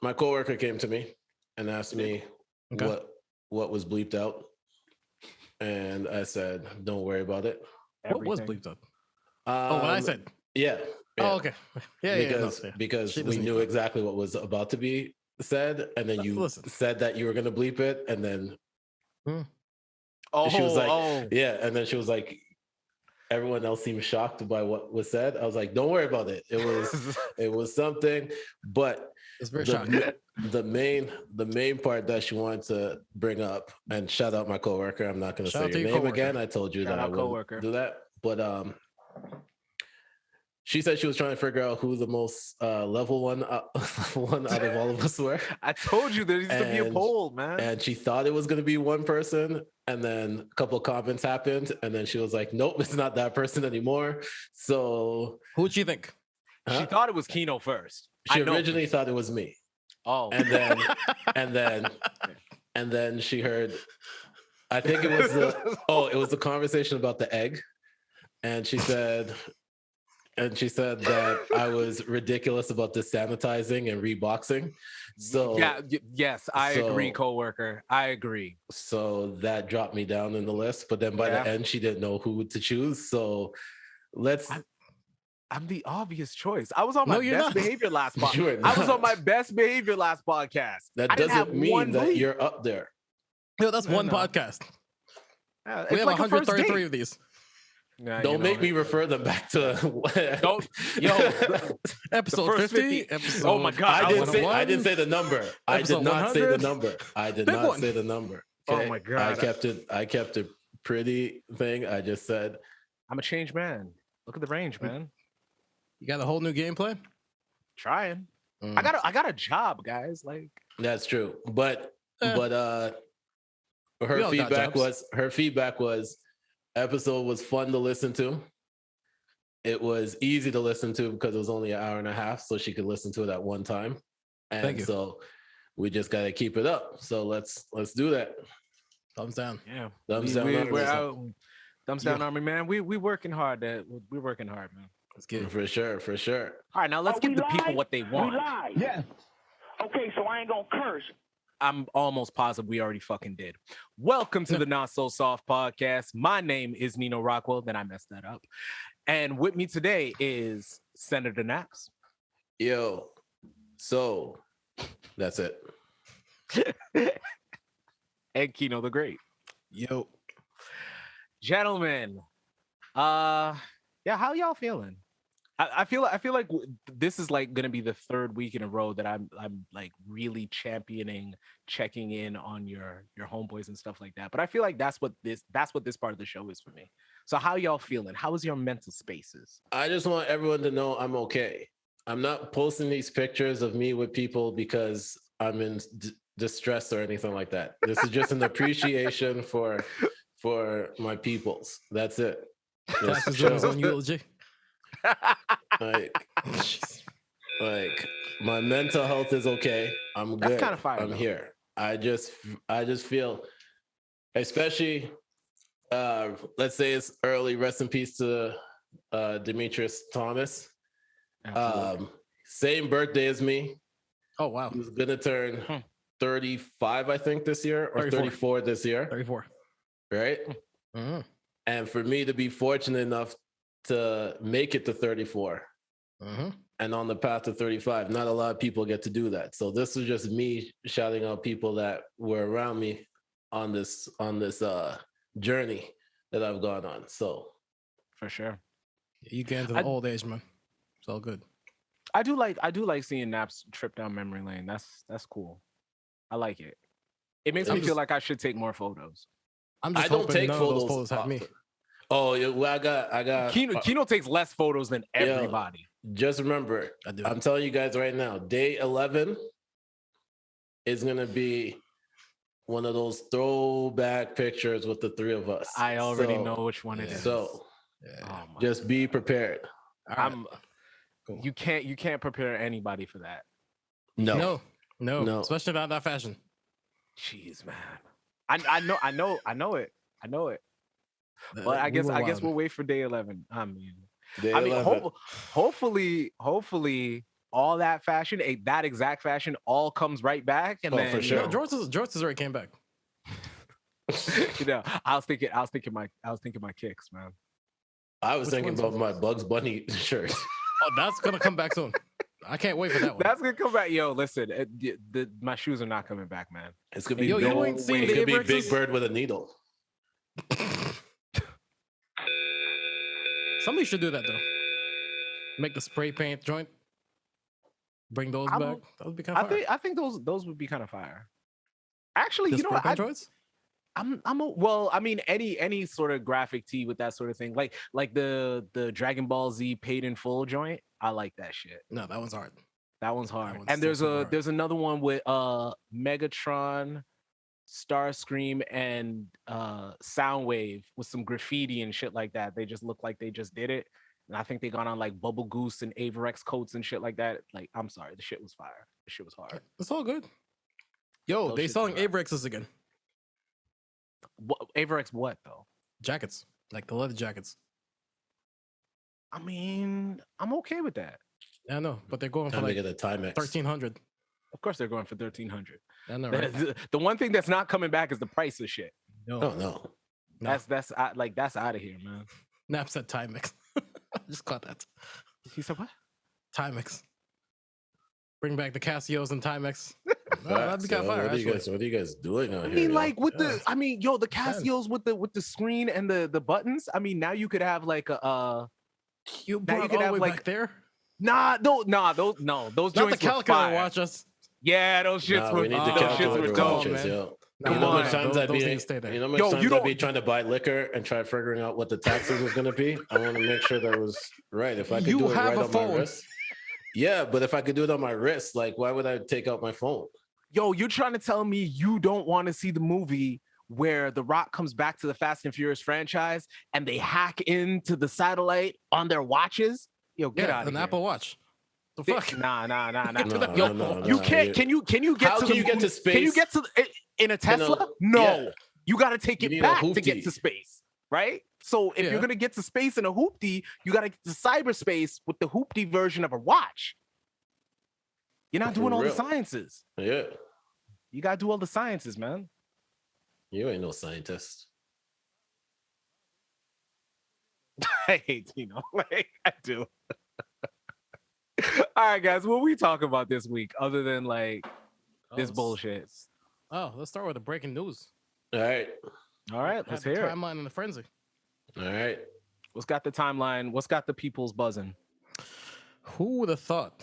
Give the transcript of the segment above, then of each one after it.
my coworker came to me and asked me what was bleeped out, and I said, "Don't worry about it." What was bleeped out? What I said. Yeah. Oh, okay. Because we knew exactly what was about to be said, and then you said that you were going to bleep it, and then she was like, "Yeah," and then she was like, everyone else seemed shocked by what was said. I was like, "Don't worry about it. It was something." But it's very shocking. The main part that she wanted to bring up, and shout out my coworker. I'm not going to say your name again. I told you that I wouldn't do that, but she said she was trying to figure out who the most level one out of all of us were. I told you there needs to be a poll, man. And she thought it was going to be one person, and then a couple of comments happened, and then she was like, "Nope, it's not that person anymore." So who'd she think? She thought it was KINO first. She originally thought it was me. Oh, and then she heard. I think it was the conversation about the egg, and she said that I was ridiculous about the sanitizing and reboxing. So yes, I agree, coworker. I agree. So that dropped me down in the list. But then by the end, she didn't know who to choose. So I'm the obvious choice. I was on my best behavior last podcast. I was on my best behavior last podcast. That doesn't mean that you're up there. No, that's one podcast. We have 133 of these. Don't make me refer them back to episode 50. Oh my god! I didn't say the number. I did not say the number. I did not say the number. Okay? Oh my god! I kept it pretty thing. I just said I'm a changed man. Look at the range, man. You got a whole new game plan? Trying. I got a job, guys. Like that's true. But her feedback was episode was fun to listen to. It was easy to listen to because it was only an hour and a half, so she could listen to it at one time. And so we just gotta keep it up. So let's do that. Thumbs down. Yeah. Thumbs down. Thumbs down, Army man. We working hard. We're working hard, man. Let's get it. For sure. All right, now let's give the people what they want. We live. Yeah. Okay, so I ain't gonna curse. I'm almost positive we already fucking did. Welcome to the Not So Soft podcast. My name is Neno Rockwell. Then I messed that up. And with me today is Senator NAPPZ. Yo. So that's it. And KINO the Great. Yo. Gentlemen. How y'all feeling? I feel like this is like gonna be the third week in a row that I'm like really championing checking in on your homeboys and stuff like that. But I feel like that's what this part of the show is for me. So how y'all feeling? How is your mental spaces? I just want everyone to know I'm okay. I'm not posting these pictures of me with people because I'm in distress or anything like that. This is just an appreciation for my peoples. That's it. That's his own eulogy. like my mental health is okay. I'm good. That's kind of fire. I'm here. I just feel, especially let's say it's early. Rest in peace to Demetrius Thomas. Same birthday as me. Oh wow. He's gonna turn 35, I think, this year, or 34 this year. 34. Right? Mm-hmm. And for me to be fortunate enough to make it to 34 and on the path to 35, not a lot of people get to do that. So this is just me shouting out people that were around me on this journey that I've gone on. So for sure, you get into the old age, man. It's all good. I do like seeing NAPPZ trip down memory lane. That's cool. I like it. It makes me feel like I should take more photos. I don't take photos. Those photos have me. Oh yeah, well I got. KINO takes less photos than everybody. Just remember, I'm telling you guys right now, day 11 is gonna be one of those throwback pictures with the three of us. I already know which one it is. So just be prepared. Cool. You can't prepare anybody for that. No. Especially about that fashion. Jeez, man. I know it. But I guess we'll wait for day 11. I mean, hopefully all that fashion, that exact fashion, all comes right back, and then for sure. Jorts already came back. I was thinking my kicks, man. I was thinking about my Bugs Bunny shirt. Oh, that's gonna come back soon. I can't wait for that one. That's gonna come back. Yo, listen, my shoes are not coming back, man. It's gonna be Big Bird with a needle. Somebody should do that though. Make the spray paint joint. Bring those back. That would be kind of fire. I think those would be kind of fire. Actually, the you know what? Well, I mean, any sort of graphic tee with that sort of thing, like the Dragon Ball Z paid in full joint. I like that shit. No, that one's hard. That one's hard. And there's another one with Megatron, Starscream, and Soundwave with some graffiti and shit like that. They just look like they just did it. And I think they got on like Bubble Goose and Averex coats and shit like that. Like, I'm sorry, the shit was fire. The shit was hard. It's all good. Yo, they selling Averexes again. What, Averex what though? Jackets, like the leather jackets. I mean, I'm okay with that. I know, but they're going for like a Timex 1300. Of course, they're going for 1300. I know, right? The one thing that's not coming back is the price of shit. No. That's out of here, man. NAPPZ said Timex. I just caught that. He said what? Timex. Bring back the Casios and Timex. That'd be kind of fire. What are you guys doing out here? I mean, like the Casios with the screen and the buttons. I mean, now you could have like a you could have like back there. Those not joints the calculator watch us. Yeah, those shits were. We need the calculator watches, yo. You know how much times I'd be trying to buy liquor and try figuring out what the taxes was going to be. I want to make sure that was right. If I could do it right on my wrist. Yeah, but if I could do it on my wrist, like, why would I take out my phone? Yo, you're trying to tell me you don't want to see the movie where The Rock comes back to the Fast and Furious franchise and they hack into the satellite on their watches? Yo, get out of here. An Apple Watch. The fuck? Nah. No, you can't. Can you get How to can you get to space? Can you get to in a Tesla? No. Yeah. You got to take it back to get to space, right? So if you're gonna get to space in a hoopty, you got to get to cyberspace with the hoopty version of a watch. You're not doing all the sciences. Yeah. You got to do all the sciences, man. You ain't no scientist. I hate Neno. Like, I do. All right, guys. What we talk about this week other than like this bullshit? Let's start with the breaking news. All right, let's hear it. Timeline and the frenzy. All right. What's got the timeline? What's got the people's buzzing? Who would have thought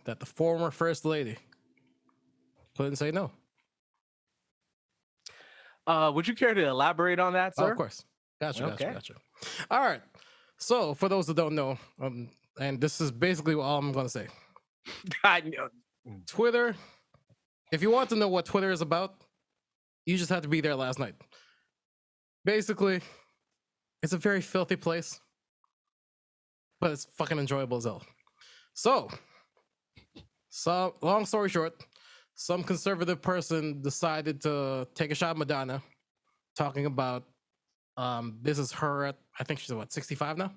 that the former first lady couldn't say no? Would you care to elaborate on that, sir? Of course. Gotcha. All right. So, for those that don't know, and this is basically all I'm going to say. I know. Twitter, if you want to know what Twitter is about, you just have to be there last night. Basically, it's a very filthy place, but it's fucking enjoyable as hell. So, long story short, some conservative person decided to take a shot at Madonna, talking about this is her at, I think she's what, 65 now?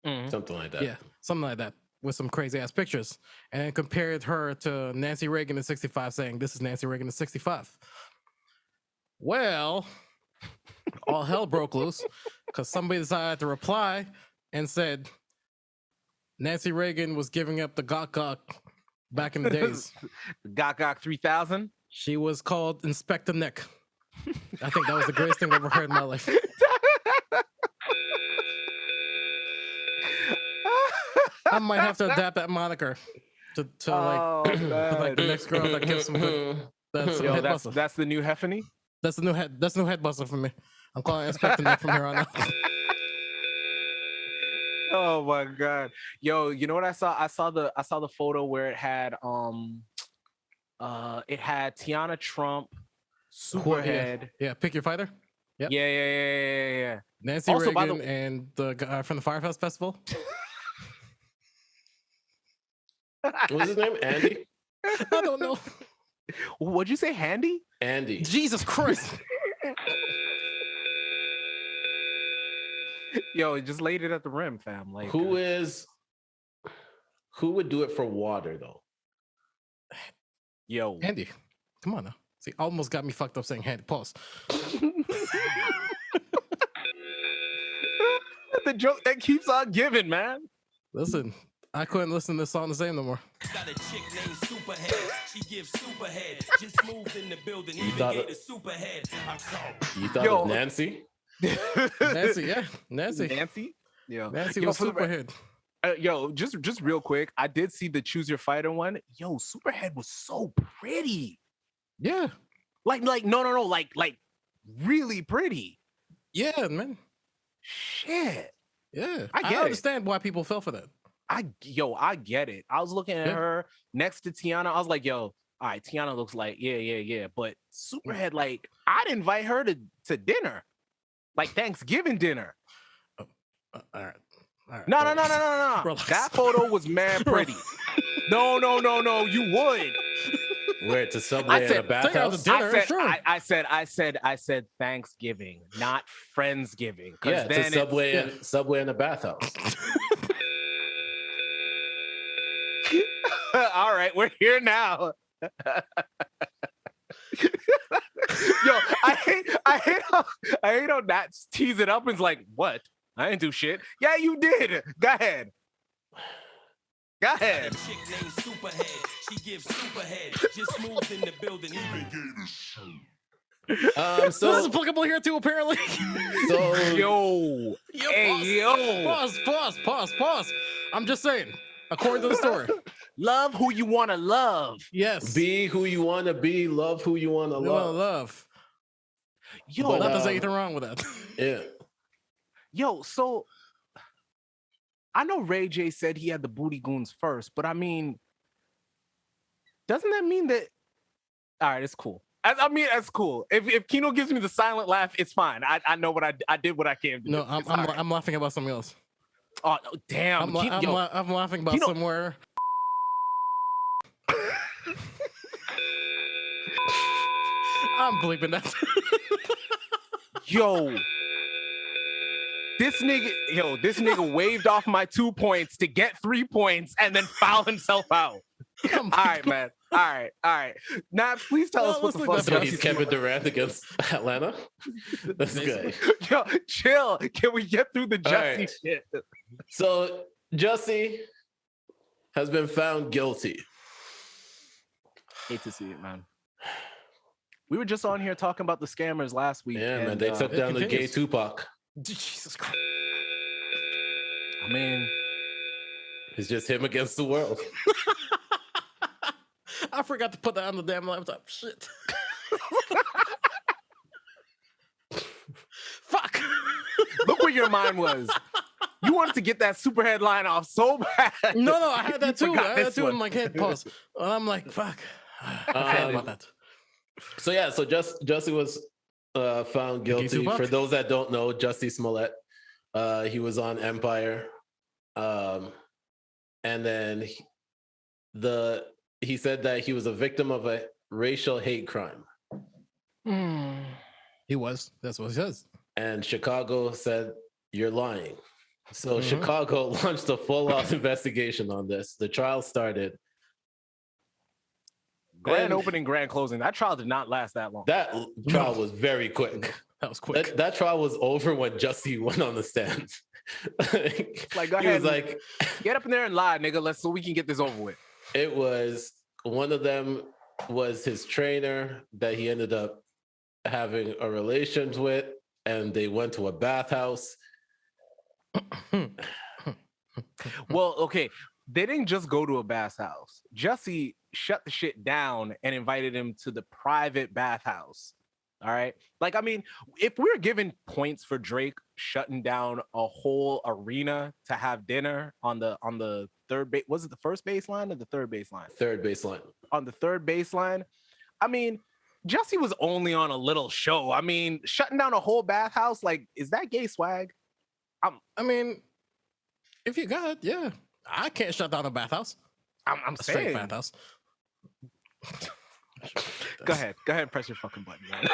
Mm-hmm. Something like that. Yeah, something like that, with some crazy ass pictures, and compared her to Nancy Reagan at 65, saying this is Nancy Reagan at 65. Well, all hell broke loose because somebody decided to reply and said Nancy Reagan was giving up the gawk back in the days. Gawk 3000. She was called Inspector Nick. I think that was the greatest thing I've ever heard in my life. I might have to adapt that moniker to like the next girl that gives some good. That's the new Heffany. That's the new head buster for me. I'm calling Inspector Nick from here on out. Oh my god. Yo, you know what I saw? I saw the photo where it had Tiana Trump, Superhead. Yeah, pick your fighter. Yep. Yeah. Nancy also, Reagan and the guy from the Firefest Festival. What's his name? Andy? I don't know. What'd you say, Handy? Andy. Jesus Christ. Yo, just laid it at the rim, fam. Like, who is who would do it for water though? Yo, Andy, come on now. See, almost got me fucked up saying Handy. Pause. the joke that keeps on giving, man. Listen, I couldn't listen to this song the same no more. Got a chick named Superhead. She gives Superhead. Just moved in the building. Even gave the Superhead. I'm sorry. You thought of Nancy? Nancy, yeah. Nancy. Yeah. Nancy was Superhead. Just real quick, I did see the Choose Your Fighter one. Yo, Superhead was so pretty. Yeah. Like really pretty. Yeah, man. Shit. Yeah. I understand why people fell for that. I get it. I was looking at her next to Tiana. I was like, yo, all right, Tiana looks like, yeah. But Superhead, like, I'd invite her to dinner. Like Thanksgiving dinner. All right. No. Relax. That photo was man pretty. No. You would. Where to Subway at a bathhouse? I said Thanksgiving, not Friendsgiving. Yeah, to Subway and a bathhouse. All right, we're here now. Yo, I hate how Nat tease it up and's like, what? I didn't do shit. Yeah, you did. Go ahead. Chick named Superhead. She gives Superhead. Just moved in the building. Even gave so this is applicable here too, apparently. So Pause. I'm just saying, according to the story. Love who you want to love. Yes. Be who you want to be. Love who you want to love. Yo, but there's anything wrong with that. Yeah. Yo, so I know Ray J said he had the booty goons first, but I mean, doesn't that mean that? All right, it's cool. I mean, that's cool. If Kino gives me the silent laugh, it's fine. I know what I did what I can do. No, I'm laughing about something else. Oh damn! I'm laughing about somewhere. I'm bleeping that. Yo. This nigga waved off my 2 points to get 3 points and then foul himself out. All right, man. All right. Now, please tell us what the fuck. So he's Kevin Durant against Atlanta. That's good. Yo, chill. Can we get through the Jussie shit? So Jussie has been found guilty. Hate to see it, man. We were just on here talking about the scammers last week. Yeah, man. They took down the gay Tupac. Jesus Christ. I mean, it's just him against the world. I forgot to put that on the damn laptop. Shit. Fuck. Look where your mind was. You wanted to get that super headline off so bad. No, I had that too. I had that too in my head. Pause. And I'm like, fuck. I forgot about that. So Jussie was found guilty. For those that don't know, Jussie Smollett, he was on Empire, and then he said that he was a victim of a racial hate crime. He was. That's what he says. And Chicago said, "You're lying." So Chicago launched a full-out investigation on this. The trial started. Grand opening, grand closing. That trial did not last that long. That trial was very quick. That was quick. That trial was over when Jussie went on the stand. Like, go ahead. He was like, get up in there and lie, nigga. So we can get this over with. It was one of them was his trainer that he ended up having a relations with, and they went to a bathhouse. Well, okay. They didn't just go to a bathhouse. Jussie shut the shit down and invited him to the private bathhouse. All right. Like, I mean, if we're giving points for Drake shutting down a whole arena to have dinner on the third base, was it the first baseline or the third baseline? Third baseline. On the third baseline. I mean, Jussie was only on a little show. I mean, shutting down a whole bathhouse, like, is that gay swag? I mean, if you got, yeah. I can't shut down a bathhouse. I'm a saying. Straight bathhouse. Go ahead and press your fucking button, man.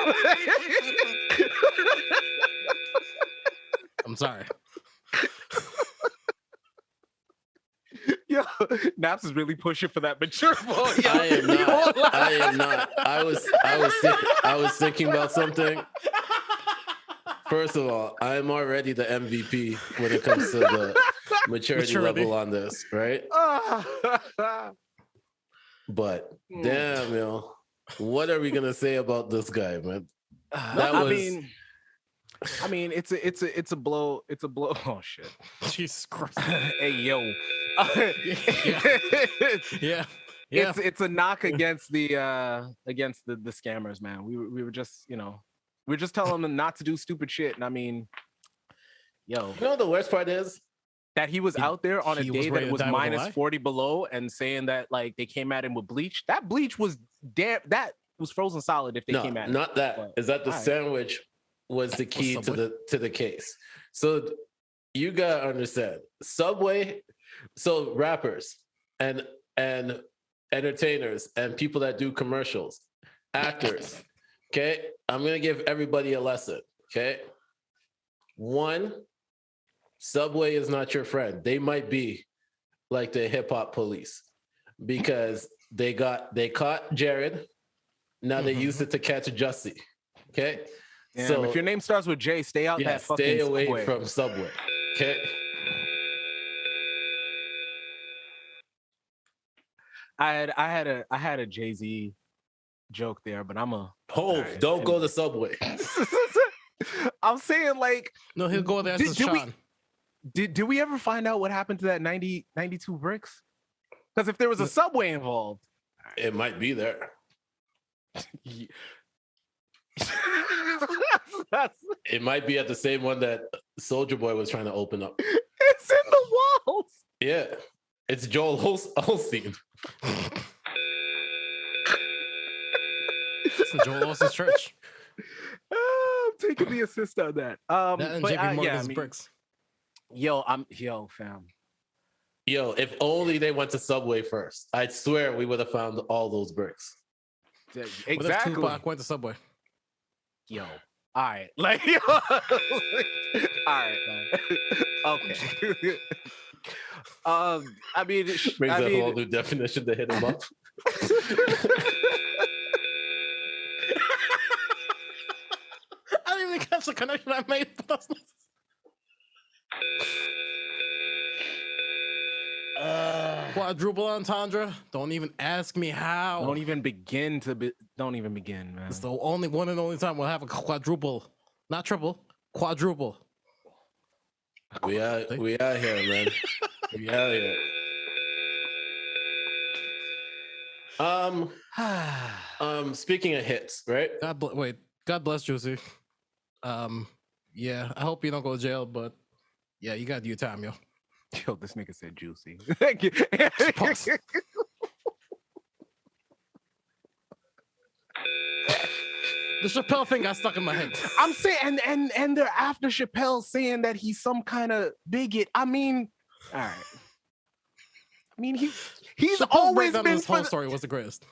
I'm sorry. Yo, Naps is really pushing for that mature boy. I am not. I was thinking about something. First of all, I'm already the MVP when it comes to the maturity level on this, right? But damn, yo, what are we gonna say about this guy, man? I mean, it's a blow. It's a blow. Oh shit! Jesus Christ! Hey yo, yeah. It's a knock against the scammers, man. We were just we're just telling them not to do stupid shit. And I mean, yo, you know what the worst part is? That he was out there on a day that was minus 40 below and saying that like they came at him with bleach. That bleach was that was frozen solid if they came at him. Not that. But, is that the sandwich was the key to the case. So you gotta understand, Subway, so rappers and entertainers and people that do commercials, actors, okay? I'm gonna give everybody a lesson, okay? One, Subway is not your friend. They might be like the hip hop police because they caught Jared. Now they used it to catch Jussie. Okay. Yeah, so if your name starts with J, stay out that fucking stay away Subway. from Subway. Okay. I had a Jay-Z joke there, but I'm a don't go to Subway. I'm saying like no, he'll go there to Sean. Did we ever find out what happened to that 92 bricks? Because if there was a Subway involved, it might be there. It might be at the same one that Soulja Boy was trying to open up. It's in the walls. Yeah, it's Joel Osteen. It's in Joel Osteen's church. I'm taking the assist on that. Bricks. Yo, fam. Yo, if only they went to Subway first. I swear we would have found all those bricks. Exactly. What if Tupac went to Subway? Yo, all right, like, yo, all right, man. Okay. I mean, brings a whole new definition to hit him up. I didn't even catch the connection I made. Quadruple entendre. Don't even ask me how. Don't even begin, man. It's the only one and only time we'll have a quadruple, not triple, quadruple. We out here, man. We out here. Speaking of hits, right? God bless Jussie. Yeah, I hope you don't go to jail, but yeah, you got your time, yo. Yo, this nigga said juicy. Thank you. The Chappelle thing got stuck in my head. I'm saying, and they're after Chappelle saying that he's some kind of bigot. I mean, all right. I mean, he's Chappelle's always breakdown been. This whole story was the greatest.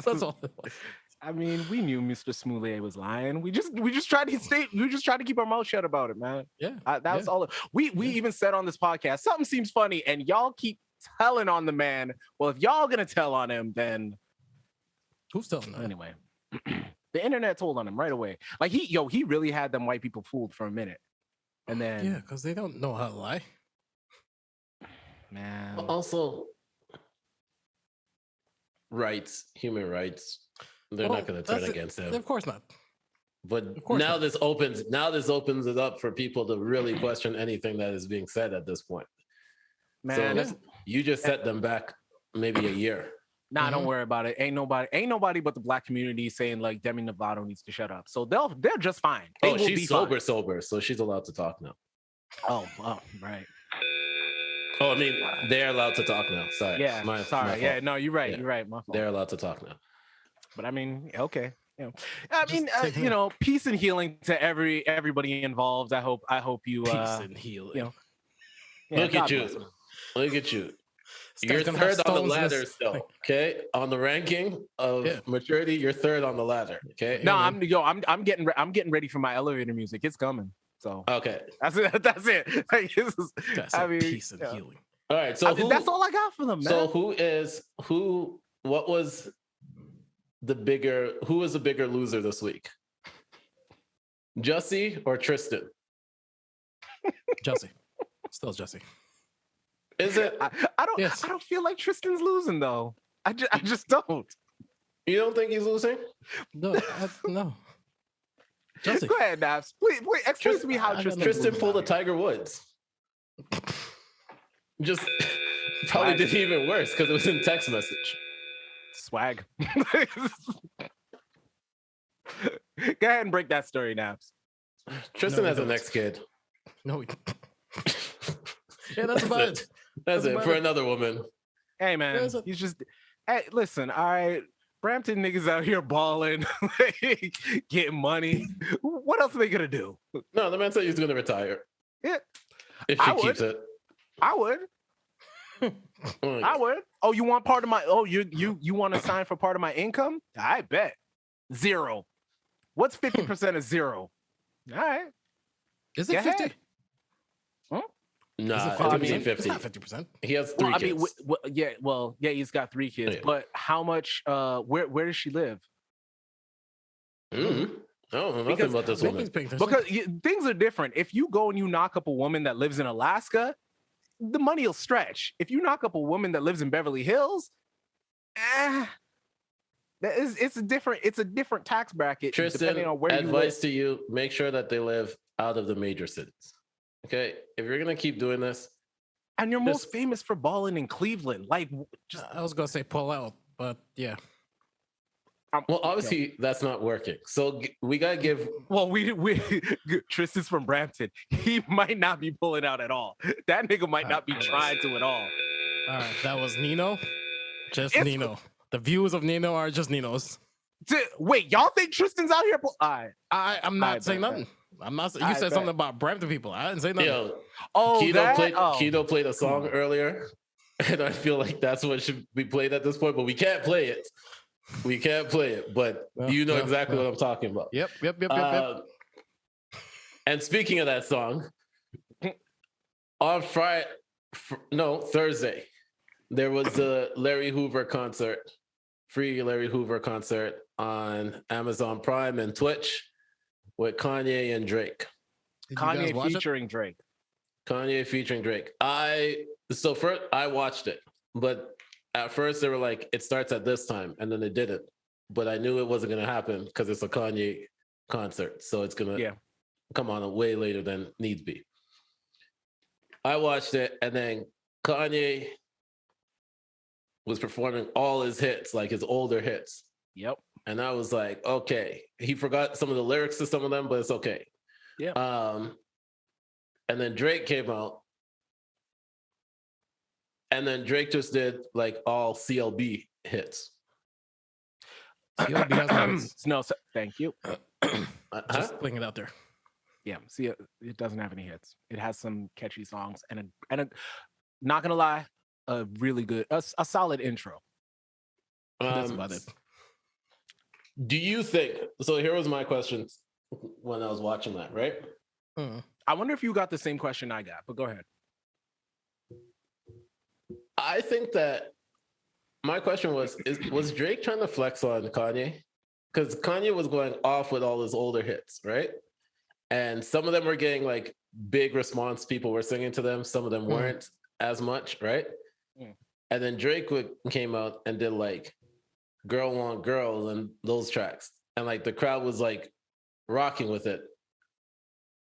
That's all it was. I mean, we knew Mr. Smollet was lying. We just tried to stay. We just tried to keep our mouth shut about it, man. Yeah, that's all. We even said on this podcast, something seems funny, and y'all keep telling on the man. Well, if y'all gonna tell on him, then who's telling him? Anyway, the internet told on him right away. Like he really had them white people fooled for a minute, and then yeah, because they don't know how to lie, man. Also, human rights. They're not going to turn against him. Of course not. But now this opens it up for people to really question anything that is being said at this point. Man, so you just set them back maybe a year. Nah, don't worry about it. Ain't nobody but the black community saying like Demi Lovato needs to shut up. So they're just fine. She's sober, so she's allowed to talk now. Oh, right. Oh, I mean, they're allowed to talk now. Sorry. Yeah. Sorry. Yeah. No, you're right. Yeah. You're right. My fault. They're allowed to talk now. But I mean, okay. I mean, peace and healing to everybody involved. I hope you peace and healing. Look at you. You're third on the ladder still. Okay, on the ranking of maturity, you're third on the ladder. Okay. No, I'm getting ready for my elevator music. It's coming. So okay, that's it. That's it. Peace and healing. All right, so that's all I got for them, man. So what was the bigger loser this week? Jussie or Tristan? Jussie. Still Jussie. Is it? I don't feel like Tristan's losing though. I just don't. You don't think he's losing? No, no. Jussie. Go ahead, Naps. Please explain to me how Tristan pulled a Tiger Woods. Just probably did even worse because it was in text message. Swag. Go ahead and break that story, Naps. Tristan has a next kid. No, yeah, that's about it. That's it for another woman. Hey, man, he's just. Hey, listen, all right. Brampton niggas out here balling, getting money. What else are they gonna do? No, the man said he's gonna retire. Yeah, if she keeps it. I would. I would. Oh, you want part of my? Oh, you want to sign for part of my income? I bet 0. What's 50% of 0? All right. Is it 50? Huh? No, I mean 50. It's not 50%. He has 3 kids. Yeah, he's got 3 kids. Yeah. But how much? Where does she live? I don't know nothing about this woman. Because things are different. If you go and you knock up a woman that lives in Alaska, the money will stretch. If you knock up a woman that lives in Beverly Hills, it's a different tax bracket. Tristan, depending on where advice to you: make sure that they live out of the major cities. Okay, if you're gonna keep doing this, and you're most famous for balling in Cleveland, like I was gonna say pull out, but yeah. Well, obviously that's not working. So we gotta give. Well, we Tristan's from Brampton. He might not be pulling out at all. That nigga might not be trying to at all. All right, that was Neno. Neno. The views of Neno are just Neno's. Wait, y'all think Tristan's out here? I'm not saying nothing. I'm not. You said something about Brampton people. I didn't say nothing. Yo, oh, KINO played a song earlier, and I feel like that's what should be played at this point. But we can't play it. We can't play it. But you know exactly what I'm talking about. Yep. And speaking of that song, on Thursday, there was a Larry Hoover concert, free Larry Hoover concert on Amazon Prime and Twitch with Kanye and Drake. Kanye featuring Drake. Kanye featuring Drake. I watched it, but at first they were like, it starts at this time, and then it didn't. But I knew it wasn't going to happen because it's a Kanye concert, so it's going to come on way later than needs be. I watched it, and then Kanye was performing all his hits, like his older hits. Yep. And I was like, okay. He forgot some of the lyrics to some of them, but it's okay. Yeah. And then Drake came out. And then Drake just did like all CLB hits. CLB has no hits. No, thank you. Just putting it out there. Yeah, see, it doesn't have any hits. It has some catchy songs and a not gonna lie, a really good, a solid intro. That's about it. Do you think, so here was my question when I was watching that, right? I wonder if you got the same question I got, but go ahead. I think that my question was Drake trying to flex on Kanye? Because Kanye was going off with all his older hits, right? And some of them were getting like big response. People were singing to them. Some of them weren't as much, right? And then Drake came out and did like Girl Want Girls and those tracks. And like the crowd was like rocking with it.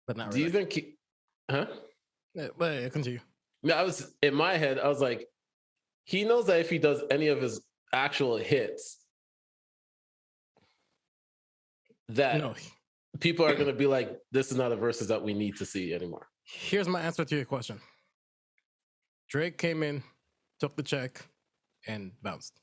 But not really. Do you think but continue. Yeah, I was in my head, I was like, he knows that if he does any of his actual hits, that people are going to be like, this is not a verses that we need to see anymore. Here's my answer to your question. Drake came in, took the check, and bounced.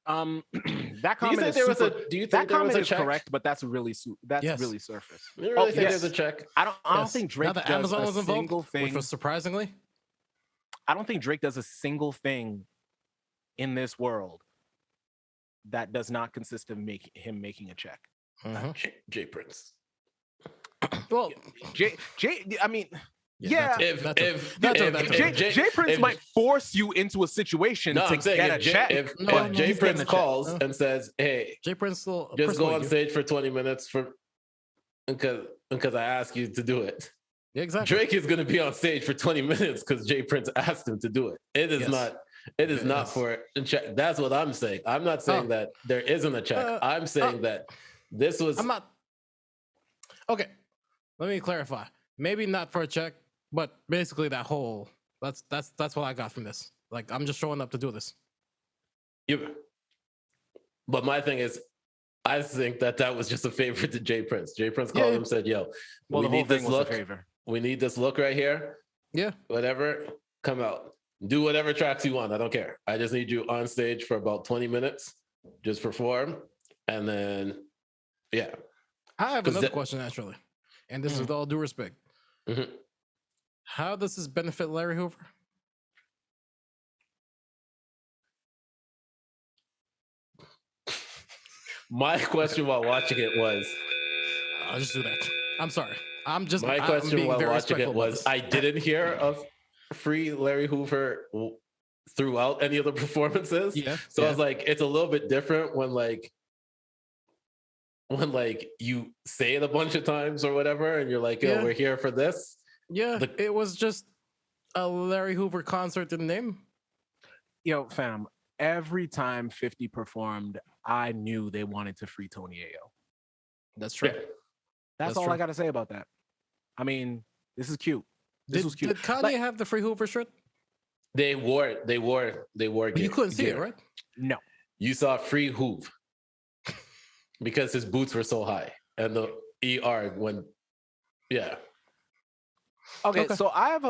That comment is correct, but that's really really surface. You really think there's a check? I don't think Drake does Amazon was a involved, single thing. which was surprisingly. I don't think Drake does a single thing in this world that does not consist of him making a check. J Prince. Well, J. I mean, Yeah, Jay Prince might force you into a situation to get a check. If Jay Prince calls and says, "Hey, Jay Prince will just go on stage for 20 minutes because I asked you to do it." Yeah, exactly. Drake is going to be on stage for 20 minutes because Jay Prince asked him to do it. It is not. It is not for a check. That's what I'm saying. I'm not saying that there isn't a check. I'm saying that this was. I'm not. Okay, let me clarify. Maybe not for a check. But basically, that whole that's what I got from this. Like, I'm just showing up to do this. Yeah. But my thing is, I think that was just a favor to Jay Prince. Jay Prince called him and said, "Yo, we need this look. We need this look right here. Yeah, whatever. Come out, do whatever tracks you want. I don't care. I just need you on stage for about 20 minutes, just perform, and then, yeah." I have another question, actually, and this is with all due respect. Mm-hmm. How does this benefit Larry Hoover? My question while watching it was... I'll just do that. I'm sorry. My question while watching it was, I didn't hear of Free Larry Hoover throughout any of the performances. Yeah. So I was like, it's a little bit different when you say it a bunch of times or whatever, and you're like, "Yo, we're here for this." Yeah, it was just a Larry Hoover concert in name. Yo, fam, every time 50 performed, I knew they wanted to free Tony Ayo. That's true. Yeah. That's all I got to say about that. I mean, this is cute. This was cute. Did Kanye have the Free Hoover shirt? They wore it. They wore But you couldn't see it, right? No. You saw Free Hoove because his boots were so high. And the ER when, yeah. Okay, so I have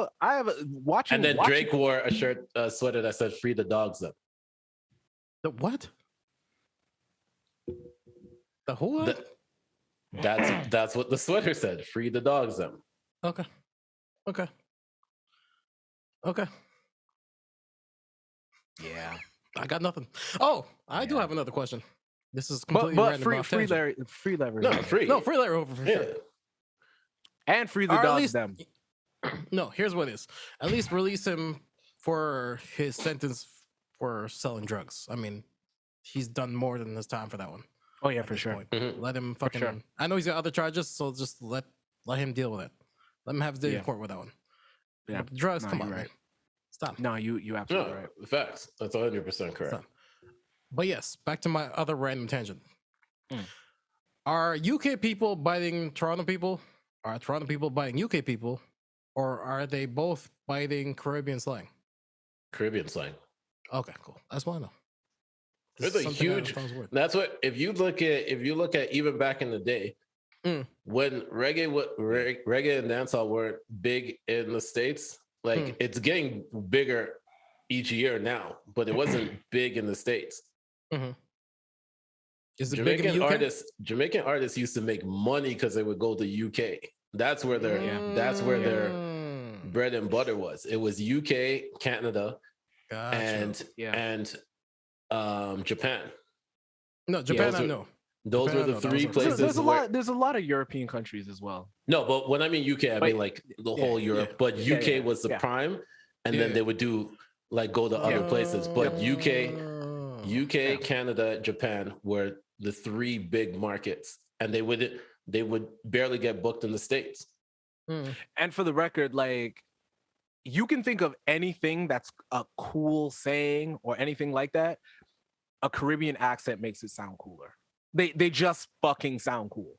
a watching. And then Drake wore a shirt, sweater that said "Free the dogs." Up. The what? The who? That's what the sweater said. "Free the dogs." Them. Okay. Yeah, I got nothing. Oh, I do have another question. This is completely random. Free Larry. No, free Larry Hoover for sure. And free the dogs. Them. No, here's what it is. At least release him for his sentence for selling drugs. I mean, he's done more than his time for that one. Oh yeah, for sure. Mm-hmm. Let him fucking. Sure. I know he's got other charges, so just let him deal with it. Let him have the day in court with that one. Yeah, but the drugs. Come on, right. Man. Stop. No, you absolutely right. Facts. That's 100% correct. Stop. But yes, back to my other random tangent. Are UK people biting Toronto people? Are Toronto people biting UK people? Or are they both biting Caribbean slang? Caribbean slang. Okay, cool. That's what I know. There's a huge. That's what if you look at even back in the day, when reggae and dancehall weren't big in the States, like it's getting bigger each year now, but it wasn't big in the States. Mm-hmm. Is it Jamaican big in the UK? Jamaican artists used to make money because they would go to UK. That's where their bread and butter was. It was UK, Canada, and Japan. No, Japan. I know. Those were the three places. There's a lot of European countries as well. No, but when I mean UK, I mean like the whole Europe. Yeah. But UK was the prime, and then they would do go to other places. But UK, Canada, Japan were the three big markets, and they would barely get booked in the States. And for the record, like, you can think of anything that's a cool saying or anything like that. A Caribbean accent makes it sound cooler. They just fucking sound cool.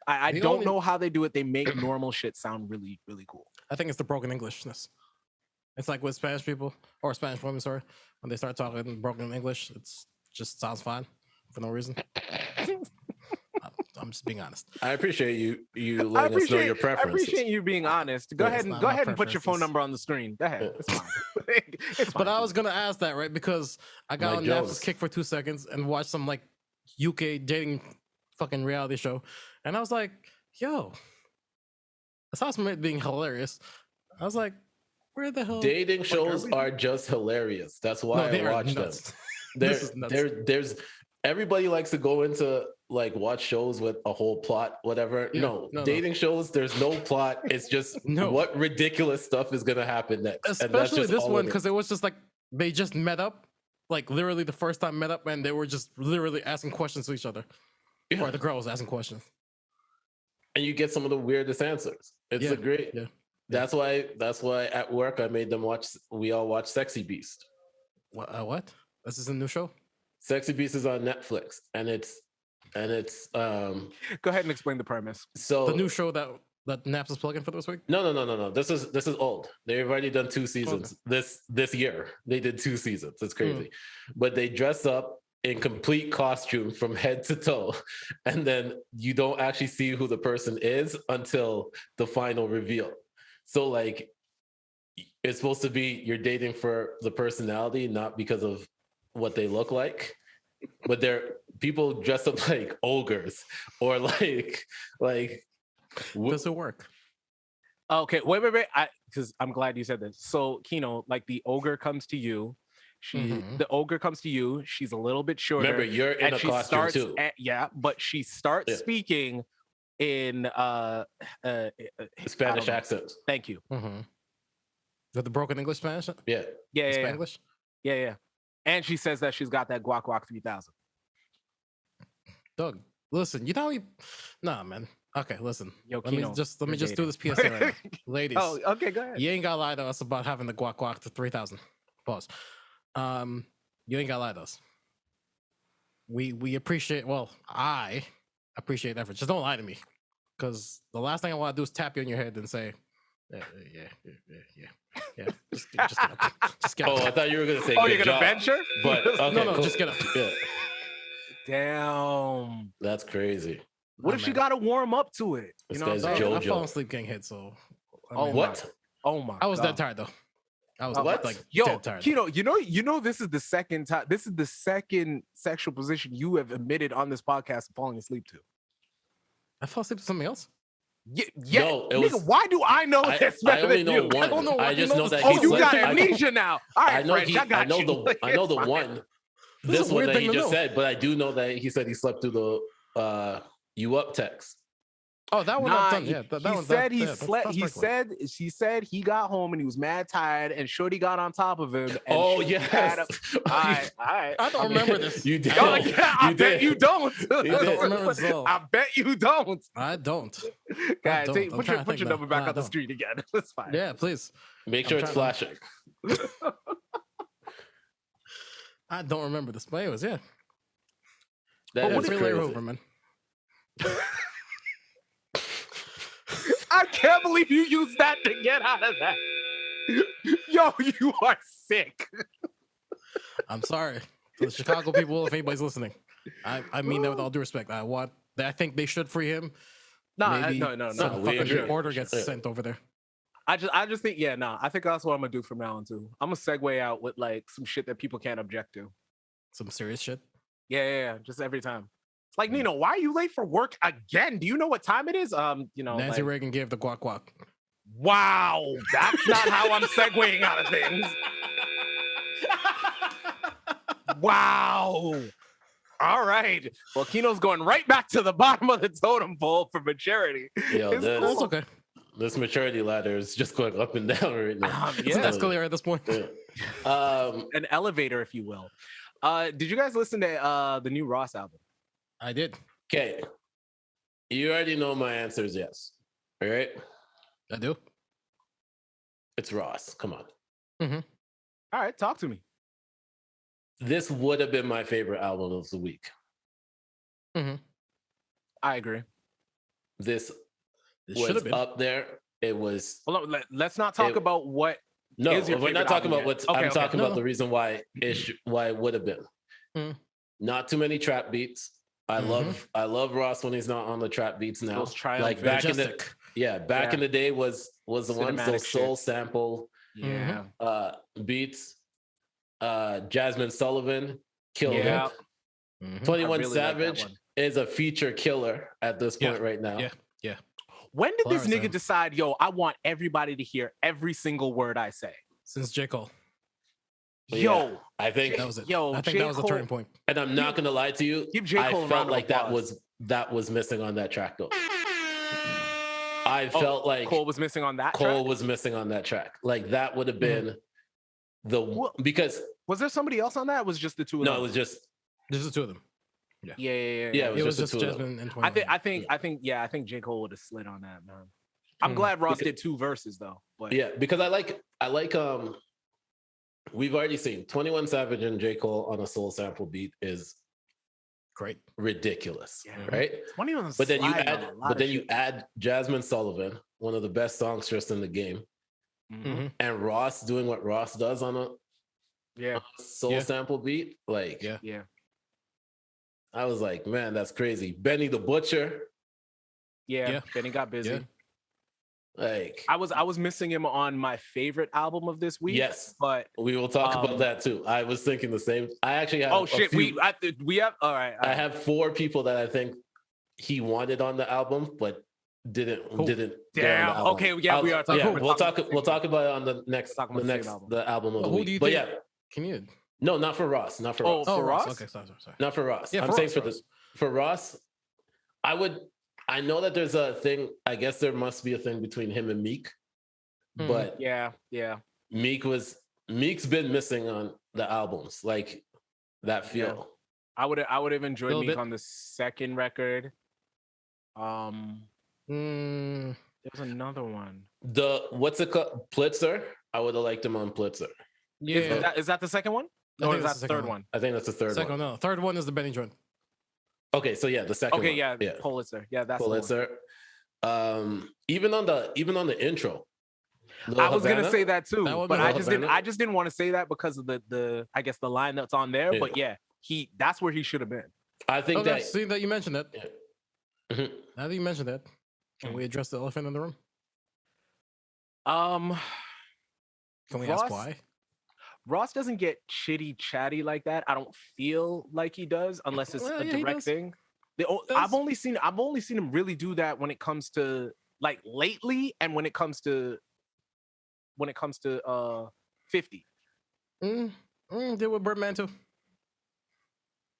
I don't know how they do it. They make normal shit sound really, really cool. I think it's the broken Englishness. It's like with Spanish people or Spanish women, sorry, when they start talking broken English, it's just sounds fine for no reason. I'm just being honest. I appreciate you letting us know your preferences. I appreciate you being honest. Go ahead and put your phone number on the screen. Go ahead. It's fine. It's fine. But I was gonna ask that, right? Because I got on NAPPZ's kick for 2 seconds and watched some like UK dating fucking reality show, and I was like, yo, aside from it being hilarious, I was like, where the hell dating shows are just hilarious. That's why I watch them. There's everybody likes to go into like watch shows with a whole plot, whatever. Yeah, no, dating shows, there's no plot. It's just what ridiculous stuff is gonna happen next. Especially this one, because it was just like they just met up, like literally the first time met up, and they were just literally asking questions to each other. Or the girl was asking questions. And you get some of the weirdest answers. It's a great. Yeah. That's why at work I made them watch. We all watch Sexy Beast. What? This is a new show? Sexy Beast is on Netflix, and it's Go ahead and explain the premise. So the new show that NAPPZ is plugging for this week? No. This is old. They've already done 2 seasons. Okay. This year they did 2 seasons. It's crazy. But they dress up in complete costume from head to toe, and then you don't actually see who the person is until the final reveal. So like, it's supposed to be you're dating for the personality, not because of what they look like. But they're people dressed up like ogres or like does it work? Okay, wait. Because I'm glad you said this. So KINO, like the ogre comes to you. The ogre comes to you. She's a little bit shorter. Remember, you're in a costume too. But she starts speaking in Spanish accent. Thank you. With the broken English Spanish? Yeah. Spanglish? Yeah. And she says that she's got that guac 3000. Doug, listen, nah, man. Okay, listen. Yo, let me just do this PSA right now. Ladies. Oh, okay, go ahead. You ain't gotta lie to us about having the guac to 3000. Pause. You ain't gotta lie to us. We appreciate, I appreciate effort. Just don't lie to me. Because the last thing I want to do is tap you on your head and say, yeah. Just get up. Just get up. I thought you were gonna say. Oh, you're gonna bench her? But okay, no, cool. Just get up. Yeah. Damn, that's crazy. What if she got to warm up to it? This guy's JoJo. I fell asleep getting hit, so. What? Oh my! I was dead tired though. I was dead tired. You know, this is the second time. This is the second sexual position you have admitted on this podcast of falling asleep to. I fell asleep to something else. Yeah, no, nigga, why do I know this better than you? One. I don't know. I just know that. Oh, you got amnesia now. All right, I know the one. This one that he just said, but I do know that he said he slept through the "you up" text. Oh, that one I've done. Yeah, she said he got home and he was mad tired, and Shorty got on top of him. And all right. I don't remember this. You did. I bet you don't. I don't remember this at all. I bet you don't. I don't. Guys, put your number back on the street again. That's fine. Yeah, please. Make sure it's flashing. I don't remember this, but anyways, yeah. That's Larry Hoover, man. I can't believe you used that to get out of that. Yo, you are sick. I'm sorry. To the Chicago people, if anybody's listening. I mean that with all due respect. I think they should free him. No. Some fucking order gets sent over there. I just think, I think that's what I'm gonna do from now on too. I'm gonna segue out with like some shit that people can't object to. Some serious shit? Yeah. Just every time. It's like, Neno, why are you late for work again? Do you know what time it is? Nancy Reagan gave the guac. Wow, that's not how I'm segueing out of things. Wow. All right. Well, KINO's going right back to the bottom of the totem pole for maturity. Yo, that's okay. This maturity ladder is just going up and down right now. It's an escalator at this point. Yeah. An elevator, if you will. Did you guys listen to the new Russ album? I did. Okay. You already know my answer is yes. All right? I do. It's Ross. Come on. Mm-hmm. All right, talk to me. This would have been my favorite album of the week. Mm-hmm. I agree. This was up there. It was. Well, let's not talk about what. No, we're not talking about what. I'm talking about the reason why it would have been. Mm. Not too many trap beats. I love Ross when he's not on the trap beats now. Those like back in the day was the ones those soul sample beats. Jasmine Sullivan killed it. 21 Savage is a feature killer at this point right now. Yeah. When did this nigga decide, yo, I want everybody to hear every single word I say? Since J. Cole. Yo, I think That was it. Yo, I think J. that was the Cole- turning point. and I'm not gonna lie to you. Give J. Cole a I round felt of like that applause. was missing on that track though. I felt like Cole was missing on that Cole track? was missing on that track. Like that would have been because Was there somebody else on that? It was just the two of them? no, it was just Just the two of them. Yeah. it was just the two of them. Jasmine and I think J. Cole would have slid on that, man. I'm glad Ross did 2 verses though. But Yeah, because I like we've already seen 21 Savage and J. Cole on a soul sample beat is great. ridiculous, Yeah. right? 21 But then you sliding add on a lot of shit. Jasmine Sullivan, one of the best songsters in the game, Mhm. and Ross doing what Ross does on a Yeah. soul sample beat. Like, Yeah. I was like, man, that's crazy. Benny the Butcher, Yeah. Then he got busy. Yeah. like, I was missing him on my favorite album of this week. yes, But we will talk about that too. I was thinking the same. I actually have. oh shit, we have all right. I have 4 people that I think he wanted on the album, but didn't get on the Damn. album. Okay, yeah, we are talking. Yeah, we're we'll talking talk about it on the next Talking about the same album. the album of the Who week. do you But think? yeah, Can you? no, not for Ross, not for Ross, for Ross? Okay, sorry. not for Ross. Yeah, I'm for saying Ross, for Ross, I know that there's a thing. I guess there must be a thing between him and Meek, but Yeah. Meek's been missing on the albums, like that feel. I would have enjoyed Little Meek bit. on the second record. There was another one. The what's it called? Plitzer. I would have liked him on Plitzer. Yeah. Is that the second one? I Or think is that's that the the second third one. one? I think that's the third Second, one. no. Third one is the Benny joint. Okay, so yeah, the second Okay, one. yeah, Pulitzer. Yeah, that's the one. Pulitzer. Even on the intro. Lil I was gonna Havana, say that too, That would but be I Lil just didn't want to say that because of the I guess the line that's on there. Yeah. But yeah, that's where he should have been. I think Okay, that see that you mentioned that. Yeah. Mhm. Now that you mentioned that, can we address the elephant in the room? Can we ask Ross- why? Ross doesn't get chitty chatty like that. I don't feel like he does unless it's Well, a yeah, he direct does. thing. Does. I've only seen him really do that when it comes to like lately, and when it comes to 50. Did with Birdman too.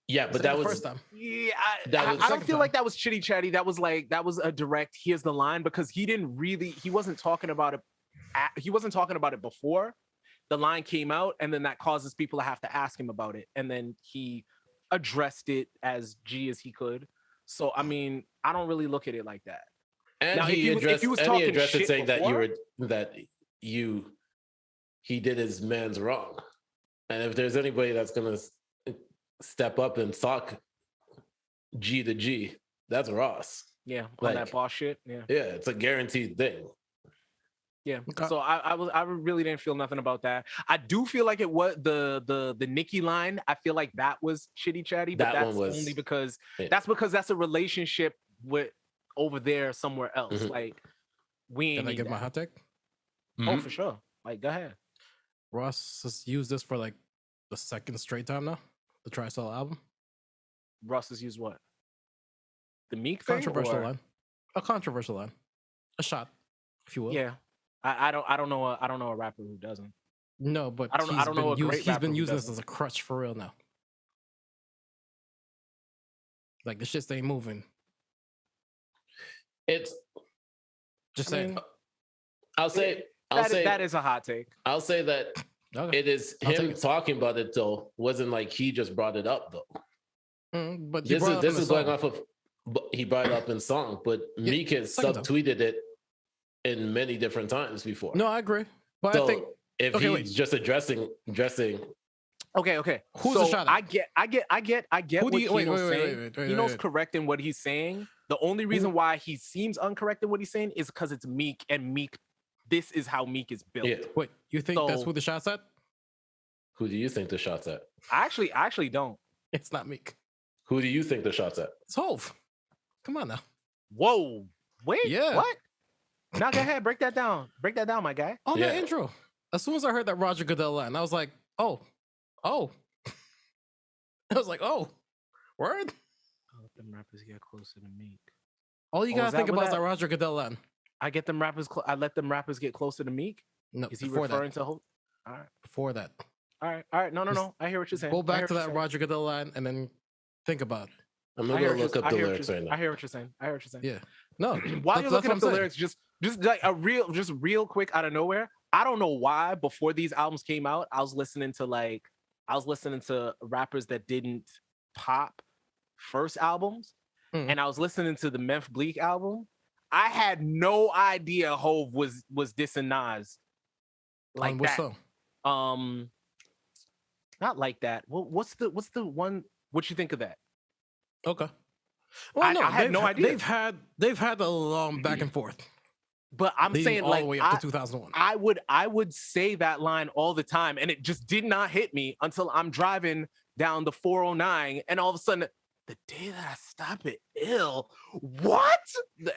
yeah, but Second that the was first time. Yeah, That was I don't second feel time. like that was chitty chatty. That was a direct. Here's the line, because he wasn't talking about it. He wasn't talking about it before the line came out, and then that causes people to have to ask him about it, and then he addressed it as G as he could. So I mean, I don't really look at it like that. and Now, if he he was addressed talking it shit saying before- he did his man's wrong. And if there's anybody that's gonna step up and talk G to G, that's Ross. Yeah, on Like- that boss shit. Yeah. Yeah, it's a guaranteed thing. Yeah. Okay. So I really didn't feel nothing about that. I do feel like it was the Nicki line. I feel like that was chitty chatty, but That one that's was- only because yeah. that's a relationship with over there somewhere else. Mhm. Like we ain't Can I need give my that. hot take? Oh, for sure. Like go ahead. Ross has used this for like the second straight time now. The Tri-Style album. Russ has used what? The Meek thing? Controversial or- line. A controversial line. A shot, if you will. Yeah. I don't know a rapper who doesn't. No, but I don't know a great he's rapper been who using this doesn't. as a crutch for real now. Like the shit ain't moving. It's Just I saying. mean, I'll say that is a hot take. I'll say that Okay. it is I'll take him it. talking about it though. Wasn't like he just brought it up though. But you brought it up This in is the going song. off of he brought it up in song, but Yeah, Meek has second time. subtweeted it in many different times before. No, I agree. But I so think if okay, he's wait. just addressing Okay. Who's so the shot at? I get Who what do you wait, Kino's wait, saying. wait, Kino's wait. correct in what he's saying. The only reason why he seems incorrect in what he's saying is because it's Meek, and Meek, this is how Meek is built. yeah. Wait, you think that's So- who the shot's at? Who do you think the shot's at? I actually don't. It's not Meek. Who do you think the shot's at? It's Hove. Come on now. Whoa. Wait. Yeah. What? Now go ahead, break that down. Break that down, my guy. On Yeah. that intro. As soon as I heard that Roger Goodell line, I was like, oh. I was like, oh, word. Let them rappers get closer to Meek. All you Oh, gotta is that think what about is that- that Roger Goodell line. I get them rappers. I let them rappers get closer to Meek. No, Is he before referring that. to? All right. Before that. All right. No. I hear what you're saying. Go back to that Roger Goodell line and then think about it. I'm gonna go look up the lyrics right now. I hear what you're saying. Yeah. No. While you're looking up the lyrics, just like real quick out of nowhere. I don't know why before these albums came out, I was listening to rappers that didn't pop first albums, and I was listening to the Memph Bleak album. I had no idea Hove was dissing Nas like that. Song? Not like that. Well, what's the one? What you think of that? Okay. Well, no, I had no idea. They've had a long back and forth. But I'm saying all like the way up to 2001. I would say that line all the time, and it just did not hit me until I'm driving down the 409, and all of a sudden, the day that I stop it, what?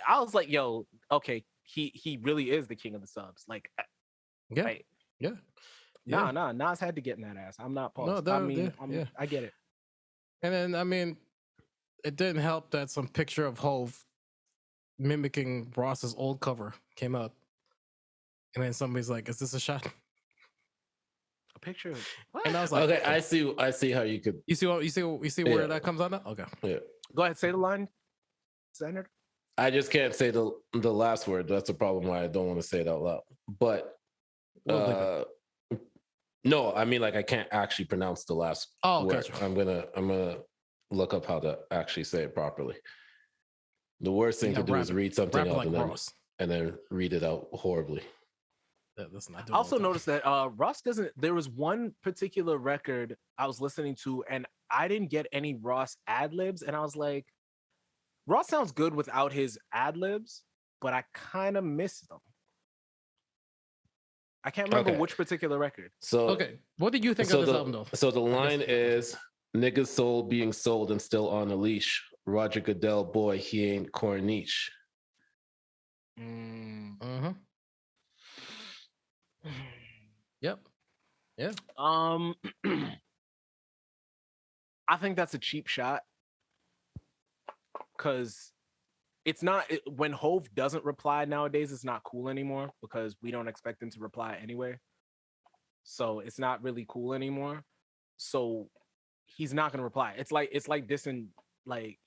I was like, yo, okay, he really is the king of the subs. Like, yeah. Nah, Nas had to get in that ass. I'm not paused. No, I get it. And then I mean, it didn't help that some picture of Hove mimicking Ross's old cover came out, and then somebody's like, "Is this a shot?" A picture. What? And I was like, "Okay, I see how you could. You see where that comes on now? Okay, yeah. Go ahead, say the line, Senator. I just can't say the last word. That's the problem. Why I don't want to say it out loud. But no, I mean like I can't actually pronounce the last word. Gotcha. I'm gonna look up how to actually say it properly. The worst thing to do is read something out and then read it out horribly. Yeah, listen, I also noticed that Russ doesn't. There was one particular record I was listening to, and I didn't get any Ross ad libs, and I was like, Ross sounds good without his ad libs, but I kind of miss them. I can't remember which particular record. So what did you think of this album though? So the line is nigga's soul being sold and still on a leash. Roger Goodell, boy, he ain't Corniche. Mm-hmm. Yep. Yeah. I think that's a cheap shot because it's not when Hove doesn't reply nowadays. It's not cool anymore because we don't expect him to reply anyway. So it's not really cool anymore. So he's not gonna reply. It's like dissing like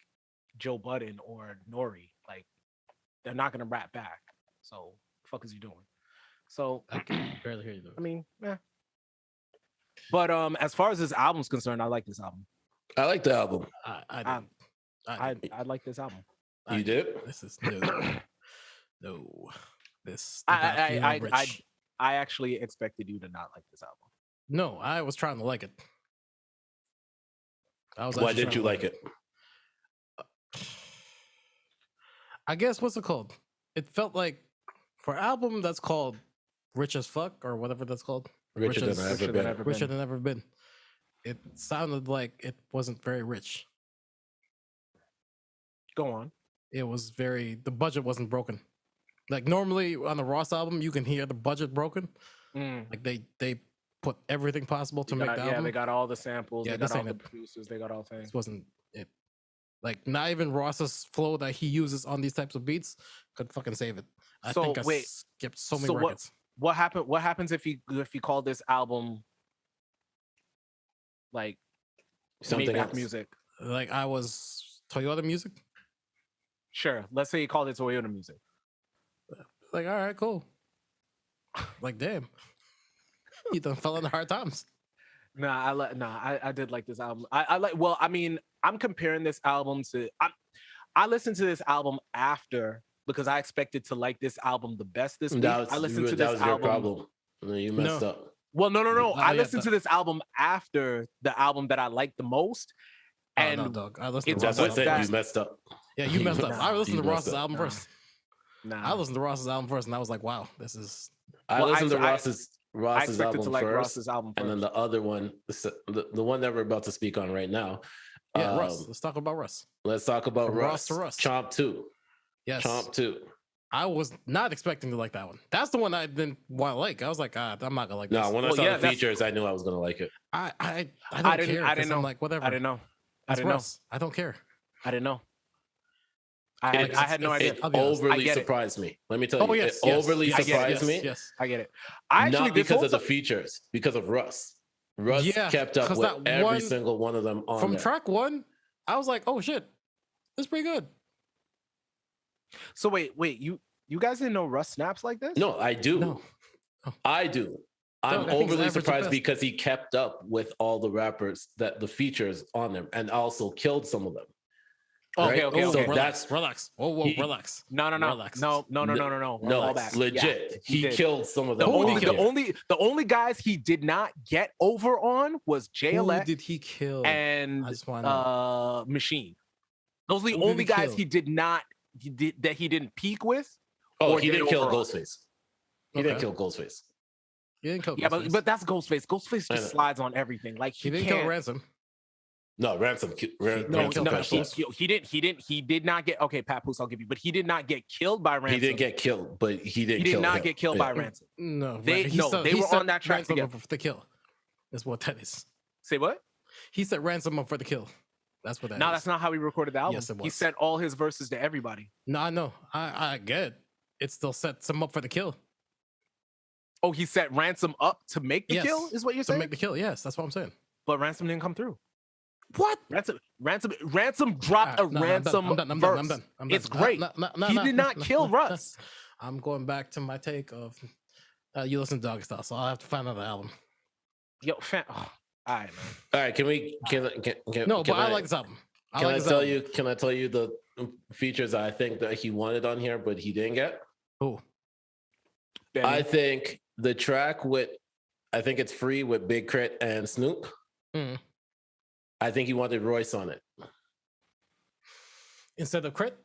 Joe Budden or Nori. Like they're not gonna rap back. So the fuck is he doing? So I can barely hear you though. I mean, yeah. But as far as this album's concerned, I like this album. I like the album. I like this album. You did? This is no. This I actually expected you to not like this album. No, I was trying to like it. Why didn't you like it? I guess what's it called? It felt like for an album that's called Rich as Fuck or whatever that's called. Richer than ever been. It sounded like it wasn't very rich. Go on. It was the budget wasn't broken. Like normally on the Ross album, you can hear the budget broken. Like they put everything possible to make the album. Yeah, they got all the samples. Yeah, they got all the producers. They got all things. This wasn't it. Like not even Ross's flow that he uses on these types of beats could fucking save it. I skipped so many records. What happens if you call this album like something else? Music? Like I was Toyota Music. Sure. Let's say you called it Toyota Music. Like, all right, cool. Like, damn. You done fell into hard times. I did like this album. I'm comparing this album to I listened to this album after because I expected to like this album the best this week. I listened to this album. Your problem. You messed up. Well, no. I listened to this album after the album that I liked the most. And no, dog. I listened to That's what I said. You messed up. Yeah, you messed up. I listened to Ross's album first. I listened to Ross's album first, and I was like, "Wow, this is." I listened to Ross's album first, and then the other one, the one that we're about to speak on right now. Yeah, Russ. Let's talk about Russ. Let's talk about From Russ. To Russ. Chomp 2. Yes. Chomp 2. I was not expecting to like that one. That's the one I didn't want to like. I was like, I'm not gonna like this. No, when I saw the features, I knew I was gonna like it. I don't care. I didn't know. I'm like, whatever. I didn't know. I don't care. I didn't know. I had no idea. It overly surprised me. Let me tell you, it overly surprised me. Yes, I get it. Not because of the features, because of Russ. Russ kept up 'cause with that every one- single one of them on From there. track 1, I was like, oh shit, this is pretty good. So wait, you guys didn't know Russ snaps like this? No, I do. No. I do. I'm I think his overly average is surprised best. because he kept up with all the rappers that the features on them and also killed some of them. Okay, right? okay, Oh, okay. relax. Whoa, He- relax. No. Relax. No. No, Fall back. legit. Yeah, he did. killed some of The them. Who on did he there. the only guys he did not get over on was Who JLX did he kill? and I just want to know. Machine. Those are the Who did only he guys kill? he didn't peak with. Oh, or he get didn't kill over on. Ghostface. He didn't Okay. kill Ghostface. He didn't kill Yeah, Ghostface. but that's Ghostface. Ghostface I know. just slides on everything. Like he he didn't can't. kill Ransom. No, Ransom. No, Ransom no, got he- shot. He did not get. Okay, Papoose, I'll give you, but he did not get killed by Ransom. He didn't get killed, but he didn't. He did kill not him. get killed Yeah. by Ransom. No, They- he no, set- they he were set on that track Ransom together. up for the kill. That's what that is. Say what? He set Ransom up for the kill. That's what that is. No, that's not how he recorded the album. Yes, it He was. sent all his verses to everybody. No, I know. I get it. It still sets him up for the kill. Oh, he set Ransom up to make the Yes, kill, is what you're To saying? make the kill, yes, that's what I'm saying. But Ransom didn't come through. What? Ransom dropped a Ransom verse. I'm done. It's great. He did not kill Russ. I'm going back to my take of you listen to Doggy Style, so I'll have to find out the album. Yo, fam. Oh, all right, man. All right, can No, can but I like this album. Can like I this tell album. you? Can I tell you the features I think that he wanted on here, but he didn't get? Who? Benny. I think the track with, I think it's Free with Big Crit and Snoop. Mhm. I think he wanted Royce on it. Instead of Crit?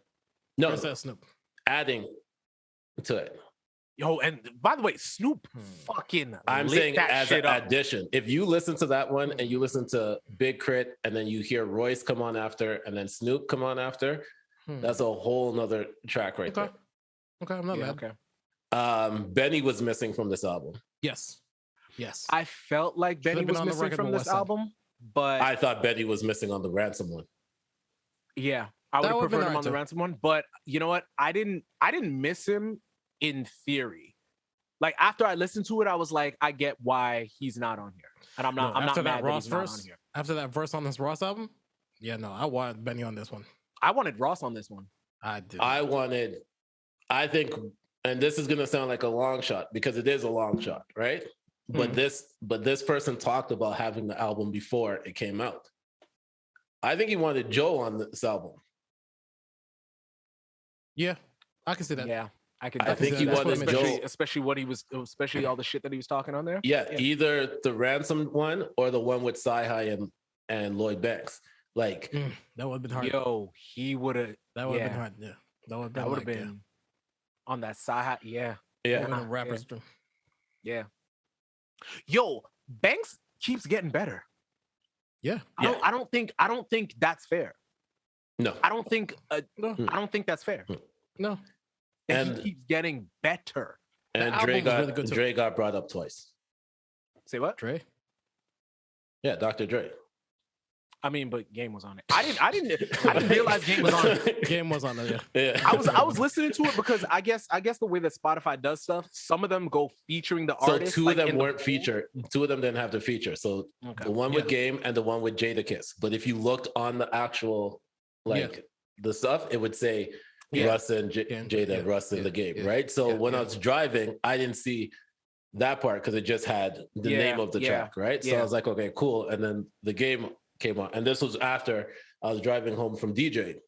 No, Or instead of Snoop? adding to it. Yo, and by the way, Snoop fucking I'm lit saying that as shit an up. addition. If you listen to that one and you listen to Big Crit and then you hear Royce come on after and then Snoop come on after, that's a whole nother track right Okay. Okay, I'm not Yeah, mad. okay. there. Benny was missing from this album. Yes. I felt like Benny been was on the missing record from with this West Side. album, but I thought Benny was missing on the Ransom one. yeah, I would That have would've been preferred him alright on the too. Ransom one. But you know what? I didn't miss him in theory. Like after I listened to it, I was like, I get why he's not on here, and I'm not. No, I'm not after mad that that Ross he's not on verse, here. after that verse on this Ross album, yeah, no, I want Benny on this one. I wanted Ross on this one. I did. I think, and this is gonna sound like a long shot because it is a long shot, right? But this person talked about having the album before it came out. I think he wanted Joe on this album. Yeah, I can see that. Yeah, I can. I think definitely he see that, wanted especially, Joe- especially what he was, especially all the shit that he was talking on there. Yeah, either the Ransom one or the one with Sci-Hi and Lloyd Banks. Like, That would have been hard. Yo, he would have. That would have yeah. been hard. Yeah, that would have been. That would have like, been on that side. Yeah, yeah, One of the rappers. yeah. Yo, Banks keeps getting better. Yeah. I don't think that's fair. no. I don't think. No. I don't think that's fair. No. That And- he keeps getting better. And album Dre was got really good too. Dre got brought up twice. Say what? Dre. Yeah, Dr. Dre. I mean, but Game was on it. I didn't realize Game was on it. Game was on there. Yeah. I was listening to it because I guess the way that Spotify does stuff, some of them go featuring the So artist. two like, of in them the weren't pool. featured. Two of them didn't have the feature. So Okay. the one with Yeah. Game and the one with Jada Kiss. But if you looked on the actual the stuff, it would say Yeah. Russ and Game, Jada, yeah, Russ in yeah, the game, yeah, right? So yeah, when I yeah. was driving, I didn't see that part because it just had the Yeah, name of the yeah, track, right? So yeah. I was like, okay, cool. And then the game came on. And this was after I was driving home from DJ.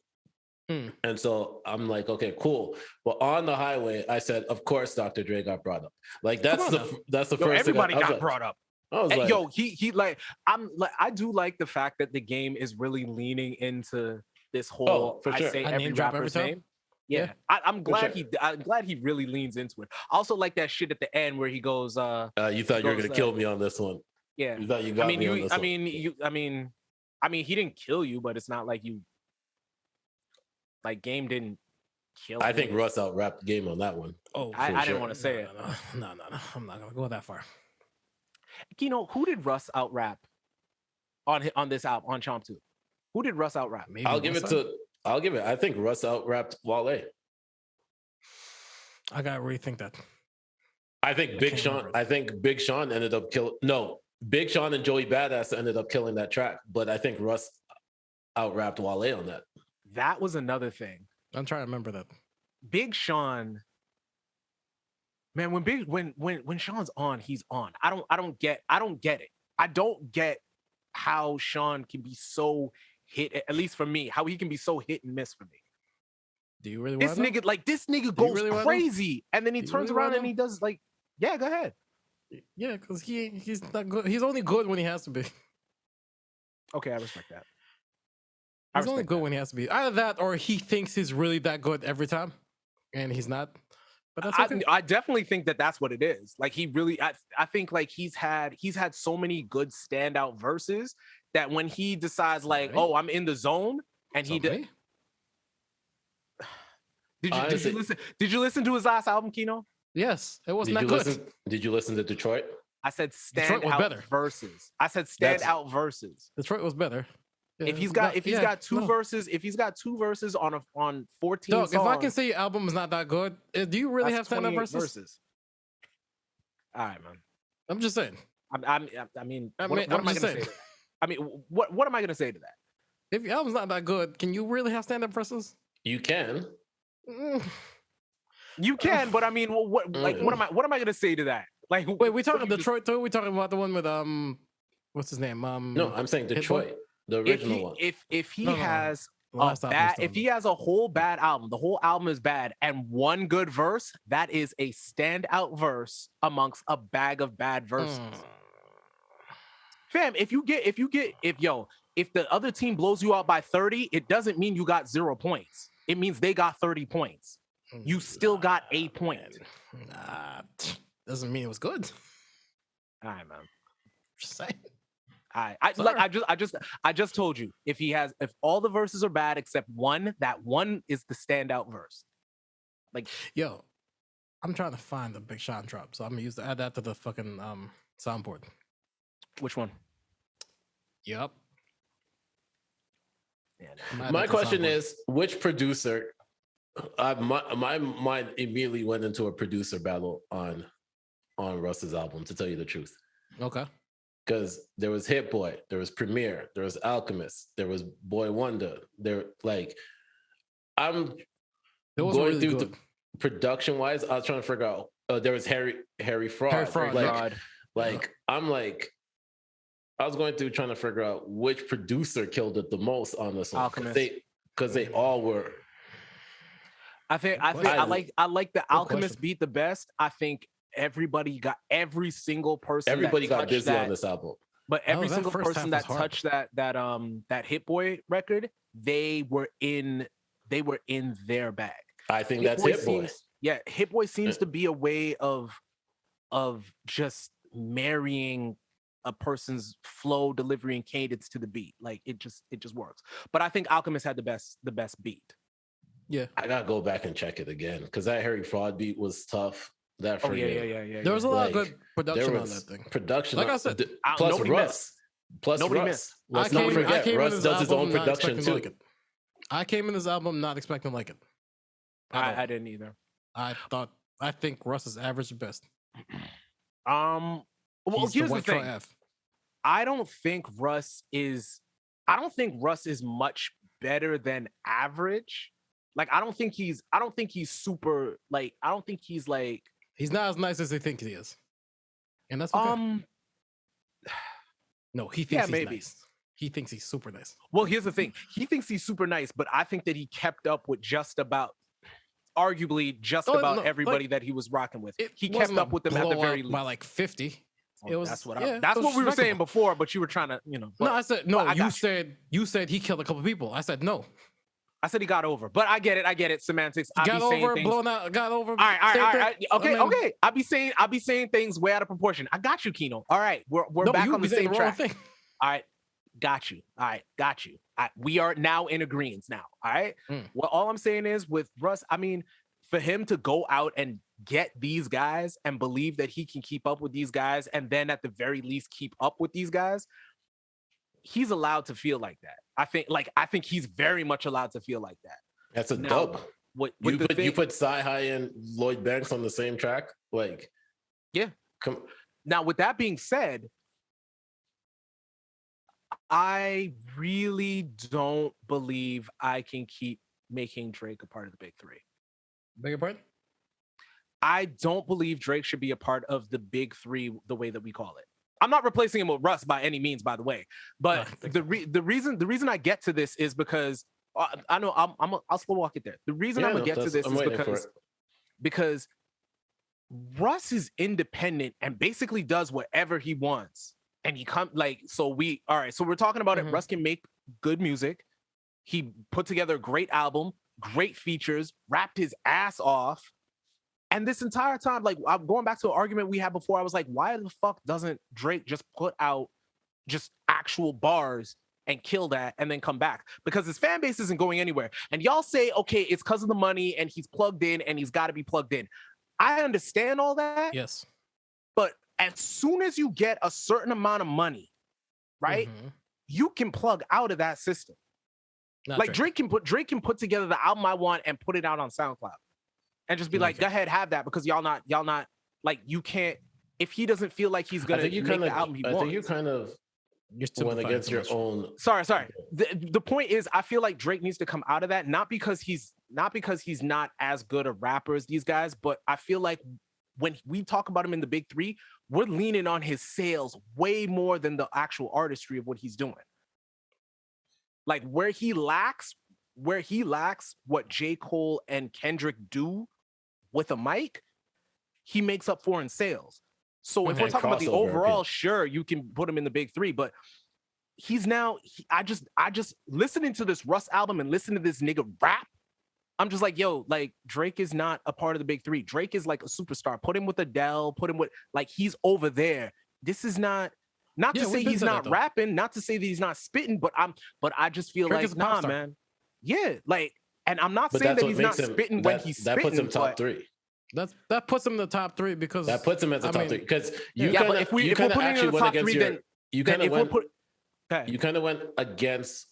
And so I'm like, okay, cool. But on the highway, I said, of course, Dr. Dre got brought up. Like that's Come the on that's the Yo, first everybody thing I was got like- brought up. I was And, like, yo, he like I do like the fact that the game is really leaning into this whole for sure. I say I every name drop rapper's every time? name. Yeah, Yeah. I'm glad sure. I'm glad he really leans into it. I also like that shit at the end where he goes, you thought you were gonna goes, kill me on this one. yeah. You thought you got I mean, me on this one. I mean, he didn't kill you, but it's not like you. Like Game didn't kill. I think him. Russ out rapped Game on that one. Oh, I for didn't sure. want to say it. No. I'm not gonna go that far. Kino, who did Russ out rap on this album on Chomp 2? Who did Russ out rap? Maybe I'll give West it Side? to. I'll give it. I think Russ out rapped Wale. I gotta rethink that. I think Big can't Sean. remember. I think Big Sean ended up killing. No, Big Sean and Joey Badass ended up killing that track, but I think Russ out-rapped Wale on that. That was another thing. I'm trying to remember that. Big Sean, man, when Sean's on, he's on. I don't get it. I don't get how Sean can be so hit, at least for me, how he can be so hit and miss for me. Do you really want this nigga goes really crazy, and then he turns around and he does like, yeah, go ahead. Yeah, because he's not good. He's only good when he has to be. Okay, I respect that. He's only good when he has to be. Either that, or he thinks he's really that good every time, and he's not. But that's okay. I definitely think that's what it is. Like he really, I think like he's had so many good standout verses that when he decides like, oh, I'm in the zone, and he did. Did you listen to his last album, KINO? Yes, it wasn't that good. Did you listen to Detroit? I said standout verses. I said standout verses. Detroit was better. Yeah, if he's got two verses on 14 Dog, songs. If I can say your album is not that good, do you really have standout verses? All right, man. I'm just saying. What am I going to say? What am I going to say to that? If your album's not that good, can you really have stand-up verses? You can. You can, but I mean, what am I going to say to that? Like, wait, we talking Detroit too? We talking about the one with what's his name? No, I'm saying Detroit, the original one. If he has a whole bad album, the whole album is bad, and one good verse, that is a standout verse amongst a bag of bad verses. Fam, if the other team blows you out by 30, it doesn't mean you got 0 points. It means they got 30 points. You still got a point. Doesn't mean it was good. All right, man. Just saying. I just told you if all the verses are bad except one, that one is the standout verse. Like, yo, I'm trying to find the Big Sean drop, so I'm gonna add that to the fucking soundboard. Which one? Yep. Yeah, my question is, which producer? My mind immediately went into a producer battle on Russ's album, to tell you the truth. Okay. Because there was Hit Boy, there was Premier, there was Alchemist, there was Boy Wonder. I'm going really through the production wise. I was trying to figure out. There was Harry Fraud. I was going through trying to figure out which producer killed it the most on this one. Because they all were. I like the Alchemist beat the best. I think every single person. Everybody got busy on this album. But every single person that touched that Hit Boy record, they were in their bag. I think that's Hit Boy. Hit Boy seems to be a way of just marrying a person's flow, delivery, and cadence to the beat. Like it just works. But I think Alchemist had the best beat. Yeah, I gotta go back and check it again because that Harry Fraud beat was tough. There was a lot of good production on that thing. Production, like I said, plus Russ. Nobody Russ. Missed. Let's not forget, Russ does his own production too. I came in this album not expecting to like it. I didn't either. I think Russ is average at best. Well, here's the thing. I don't think Russ is much better than average. Like I don't think he's super. Like I don't think he's like. He's not as nice as they think he is, and that's okay. No, he thinks he's nice. He thinks he's super nice. Well, here's the thing. He thinks he's super nice, but I think that he kept up with arguably everybody that he was rocking with. He kept up with them at the very least. By like 50. That's what we were saying before, but you were trying to, No, I said no. You said he killed a couple people. I said no. I said he got over, but I get it. Semantics. Got over, blown out. Got over. All right. Okay. I'll be saying things way out of proportion. I got you, KINO. All right, we're back on the same track. All right, got you. All right, got you. We are now in agreement now. All right. Well, all I'm saying is with Russ, I mean, for him to go out and get these guys and believe that he can keep up with these guys, and then at the very least keep up with these guys, he's allowed to feel like that. I think he's very much allowed to feel like that. That's a dub. You put Sci-Hi and Lloyd Banks on the same track? Like, yeah. Now, with that being said, I really don't believe I can keep making Drake a part of the big three. Beg your pardon? I don't believe Drake should be a part of the big three the way that we call it. I'm not replacing him with Russ by any means, by the way. But the reason I get to this is because I know I'll slow walk it there. The reason I'm gonna get to this is because Russ is independent and basically does whatever he wants. And he so we're talking about it. Russ can make good music. He put together a great album, great features, rapped his ass off. And this entire time, like, I'm going back to an argument we had before. I was like, why the fuck doesn't Drake just put out just actual bars and kill that and then come back? Because his fan base isn't going anywhere. And y'all say, okay, it's because of the money and he's plugged in and he's got to be plugged in. I understand all that. Yes. But as soon as you get a certain amount of money, right, you can plug out of that system. Like Drake can put together the album I want and put it out on SoundCloud. And just be like, go ahead, have that, because y'all not like, you can't, if he doesn't feel like he's gonna make the album he wants. I think you kind of went against your own. Sorry. The point is, I feel like Drake needs to come out of that, not because he's not as good a rapper as these guys, but I feel like when we talk about him in the big three, we're leaning on his sales way more than the actual artistry of what he's doing. Like where he lacks what J. Cole and Kendrick do with a mic, he makes up for in sales. So if we're talking about the overall, sure, you can put him in the big three, but he's now, I just listening to this Russ album and listening to this nigga rap, I'm just like, yo, like Drake is not a part of the big three. Drake is like a superstar. Put him with Adele, put him with, like, he's over there. This is not to say he's not rapping, not to say that he's not spitting, but I just feel Drake like, nah, man. Yeah, like, and I'm not saying that he's not spitting when he's spitting. That puts him top three. That puts him in the top three because that puts him at the top three. Because you if we're putting him in the top three, then you kind of went against.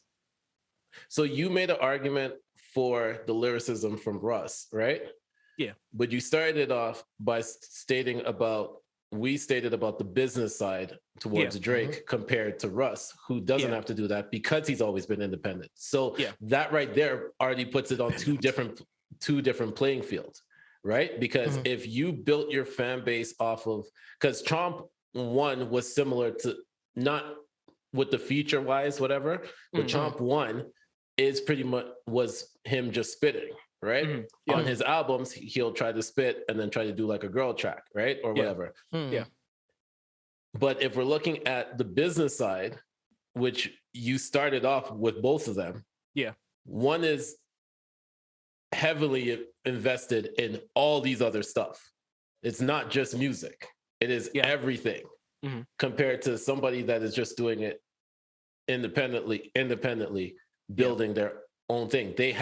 So you made an argument for the lyricism from Russ, right? Yeah. But you started it off by stating about the business side towards Drake compared to Russ, who doesn't have to do that because he's always been independent. So that right there already puts it on two different playing fields, right? Because if you built your fan base off of, because Chomp 1 was similar to, not with the feature wise, whatever, but Chomp 1 is pretty much was him just spitting, right? On his albums, he'll try to spit and then try to do like a girl track, right? Or whatever. Yeah. But if we're looking at the business side, which you started off with both of them, one is heavily invested in all these other stuff. It's not just music. It is everything compared to somebody that is just doing it independently, building their own thing. They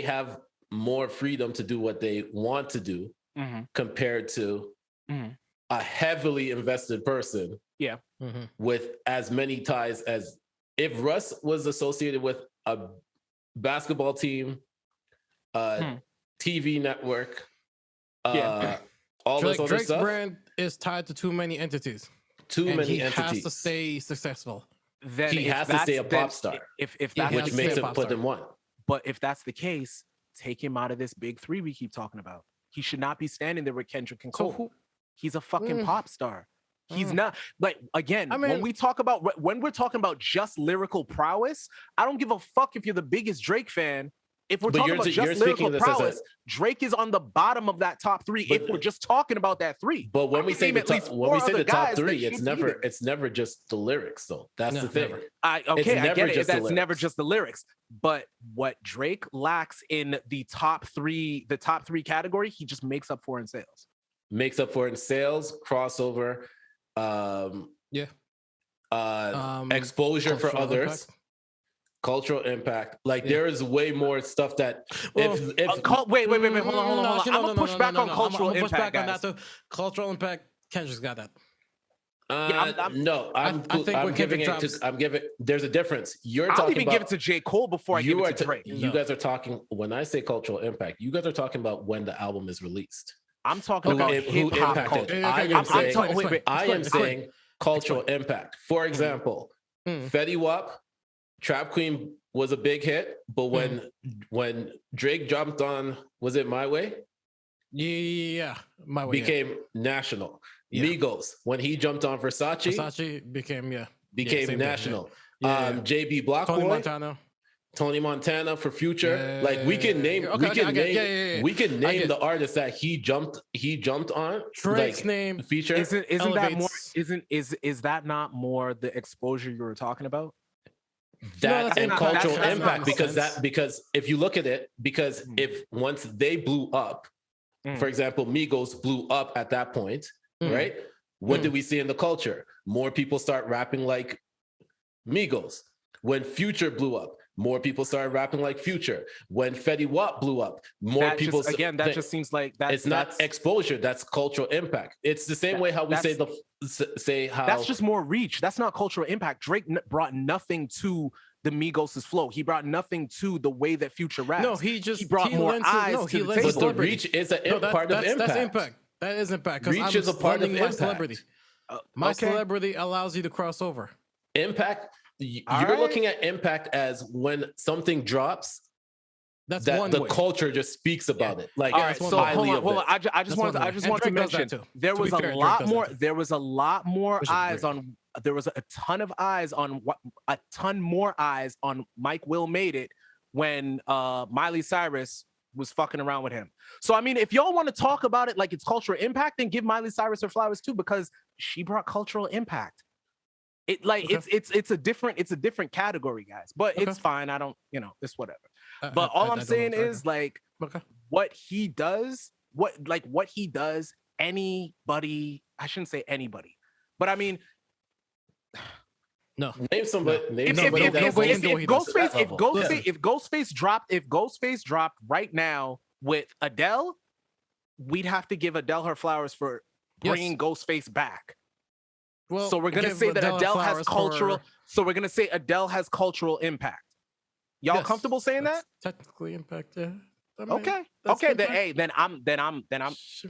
have more freedom to do what they want to do compared to a heavily invested person with as many ties as, if Russ was associated with a basketball team, TV network, all this other Drake's stuff. brand is tied to too many entities. He has to stay successful. Then he has to stay a pop star. If that's which makes him put him one. But if that's the case, take him out of this big three we keep talking about. He should not be standing there with Kendrick and Cole. He's a fucking pop star. He's not, like, again, when we're talking about just lyrical prowess, I don't give a fuck if you're the biggest Drake fan. If we're talking about just lyrical prowess, Drake is on the bottom of that top three. If we're just talking about that three. But when we say the top three, it's never just the lyrics, though. That's the thing. I get it. That's never just the lyrics. But what Drake lacks in the top three category, he just makes up for in sales. Makes up for in sales, crossover, exposure for others. Cultural impact. Like there is way more stuff that wait, hold on. I'm gonna push back on cultural impact. Push back on that too. Cultural impact. Kendrick's got that. I'm giving it to. There's a difference. I'll even give it to J. Cole before I give it to Drake. You guys are talking. When I say cultural impact, you guys are talking about when the album is released. I'm talking about hip hop culture. I am saying cultural impact. For example, Fetty Wap, Trap Queen was a big hit, but when Drake jumped on, was it My Way? Yeah, My Way became national. Migos, when he jumped on Versace became national. JB Blockboy, Tony Montana for Future. Like we can name the artists that he jumped on. Drake's name feature. Is that not more the exposure you were talking about? That and cultural impact, because if you look at it, if once they blew up, for example, Migos blew up at that point, right? What did we see in the culture? More people start rapping like Migos. When Future blew up, more people started rapping like Future. When Fetty Wap blew up, more people. That just seems like that. It's not exposure. That's cultural impact. It's the same way how we say how. That's just more reach. That's not cultural impact. Drake brought nothing to the Migos' flow. He brought nothing to the way that Future raps. No, he brought more eyes to the table. But the reach is part of impact. That's impact. That is impact. Reach is a part of impact. Celebrity. My celebrity allows you to cross over. Impact. You're looking at impact as when something drops. That's that one the way. culture just speaks about it. Like, all right, so hold on. I just wanted to mention there was a lot more. There was a lot more eyes on. There was a ton of eyes on a ton more eyes on Mike Will Made It when Miley Cyrus was fucking around with him. So I mean, if y'all want to talk about it like it's cultural impact, then give Miley Cyrus her flowers too, because she brought cultural impact. It it's a different category, guys. But it's fine. I don't, it's whatever. But all I'm saying is like what he does, anybody, I shouldn't say anybody, but I mean, no. Name somebody. If Ghostface dropped right now with Adele, we'd have to give Adele her flowers for bringing Ghostface back. Well, so we're gonna say that Adele has cultural. So we're gonna say Adele has cultural impact. Y'all comfortable saying that? Technically impact, yeah. Okay. Then I'm.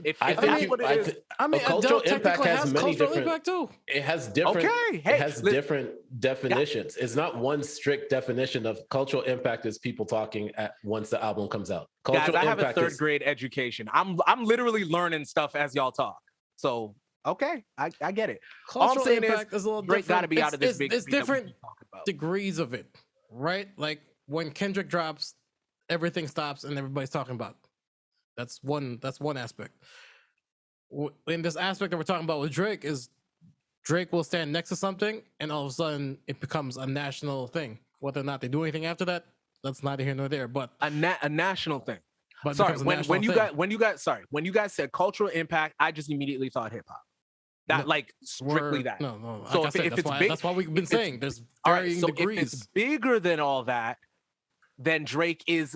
If that's what it is, I mean, cultural impact has many different. Impact too. It has different. It has different definitions. It's not one strict definition of cultural impact. Is people talking at once the album comes out. Guys, I have a third grade education. I'm literally learning stuff as y'all talk. So. Okay, I get it. Cultural all I'm saying impact is a little Drake got to be out of this big. It's different degrees of it, right? Like when Kendrick drops, everything stops and everybody's talking about. That's one aspect. In this aspect that we're talking about with Drake is Drake will stand next to something and all of a sudden it becomes a national thing. Whether or not they do anything after that, that's neither here nor there. But a national thing. But sorry, when you guys said cultural impact, I just immediately thought hip hop. That strictly that. No. So like if it's big, that's why we've been saying there's varying degrees. If it's bigger than all that, then Drake's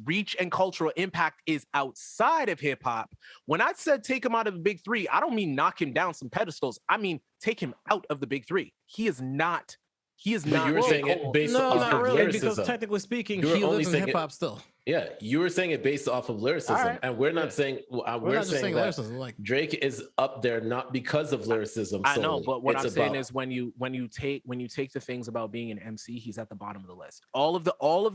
reach and cultural impact is outside of hip hop. When I said take him out of the big three, I don't mean knock him down some pedestals. I mean take him out of the big three. He is not. You were saying it based off not of really, lyricism. Because technically speaking, he lives in hip hop still. Yeah, you were saying it based off of lyricism, and we're not saying we're saying that lyricism. Like Drake is up there not because of lyricism. I know, but what I'm saying is when you take the things about being an MC, he's at the bottom of the list. All of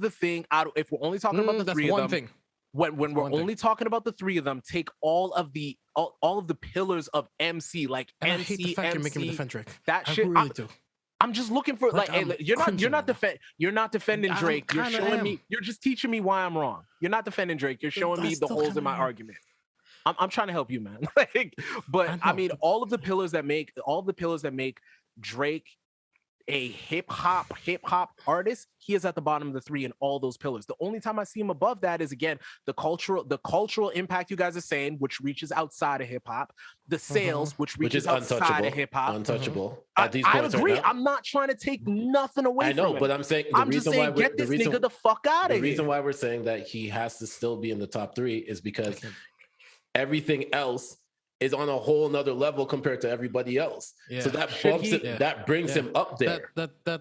the thing out. If we're only talking about the three of them, when we're only talking about the three of them, take all of the pillars of MC, like and MC. I hate the fact you're making me defend Drake. That shit. I really do. I'm just looking for you're not defending Drake. You're showing me. You're just teaching me why I'm wrong. You're not defending Drake. You're showing me the holes in my argument. I'm trying to help you, man. But I mean, all the pillars that make Drake a hip hop artist, he is at the bottom of the three in all those pillars. The only time I see him above that is again the cultural impact you guys are saying, which reaches outside of hip hop, the sales, which reaches outside of hip hop, untouchable. I agree. Right, I'm not trying to take nothing away. I know, from it. But I'm saying get this nigga the fuck out of here. The reason why we're saying that he has to still be in the top three is because everything else is on a whole nother level compared to everybody else. Yeah. So that bumps that brings him up there.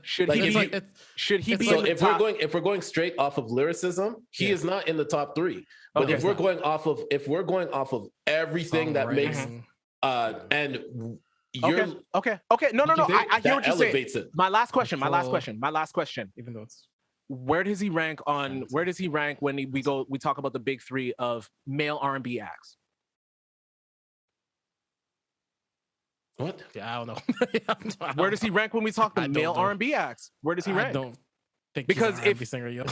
Should he be so if we're going straight off of lyricism, he is not in the top three. But if we're going off of everything that makes and Okay. No. I hear what you're saying. It. My last question. Even though it's Where does he rank when we talk about the big three of male R&B acts? What? Yeah, I don't know. Where does he rank when we talk the male R&B acts? Where does he rank? I don't think because he's an R&B singer, yo.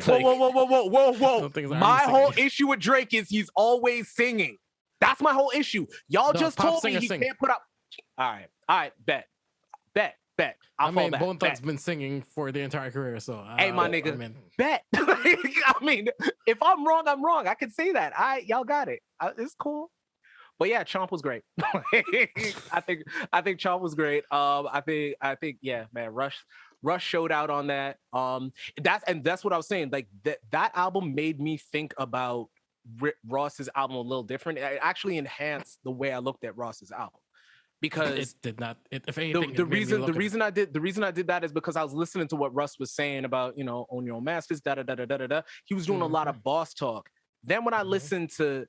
Whoa. My whole issue with Drake is he's always singing. That's my whole issue. Y'all just told me he can't put up. All right, bet. I mean, Bone Thugs been singing for the entire career, so hey, my nigga, bet. I mean, if I'm wrong, I'm wrong. I can say that. Y'all got it. It's cool. But yeah, Chomp was great. I think Chomp was great. I think yeah, man, Rush showed out on that. That's what I was saying. Like that album made me think about Ross's album a little different. It actually enhanced the way I looked at Ross's album. Because it did not. If anything, the reason I did that is because I was listening to what Russ was saying about, you know, own your own masters, da. He was doing a lot of boss talk. Then when I listened to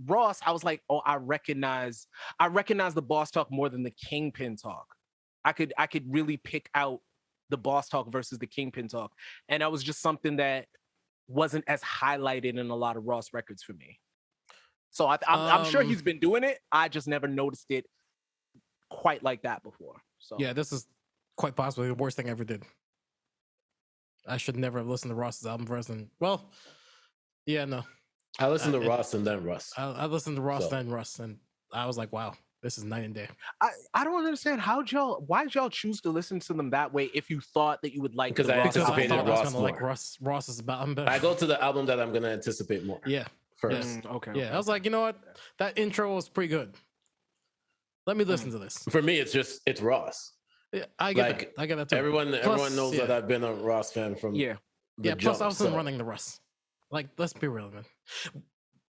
Ross, I was like, oh, I recognize the boss talk more than the Kingpin talk. I could really pick out the boss talk versus the Kingpin talk, and that was just something that wasn't as highlighted in a lot of Ross records for me. So I'm sure he's been doing it. I just never noticed it quite like that before. So yeah, this is quite possibly the worst thing I ever did. I should never have listened to Ross's album first. And well, yeah, no. I listened to Ross and then Russ. I listened to Ross then Russ, and I was like, wow, this is night and day. I don't understand why did y'all choose to listen to them that way if you thought that you would like because I anticipated Ross more. Like Ross's album better. I go to the album that I'm gonna anticipate more. Yeah. First. Okay. I was like, you know what? That intro was pretty good. Let me listen to this. For me, it's Ross. Yeah, I get that too. Everyone knows that I've been a Ross fan from plus I wasn't running the Russ. Like, let's be real, man.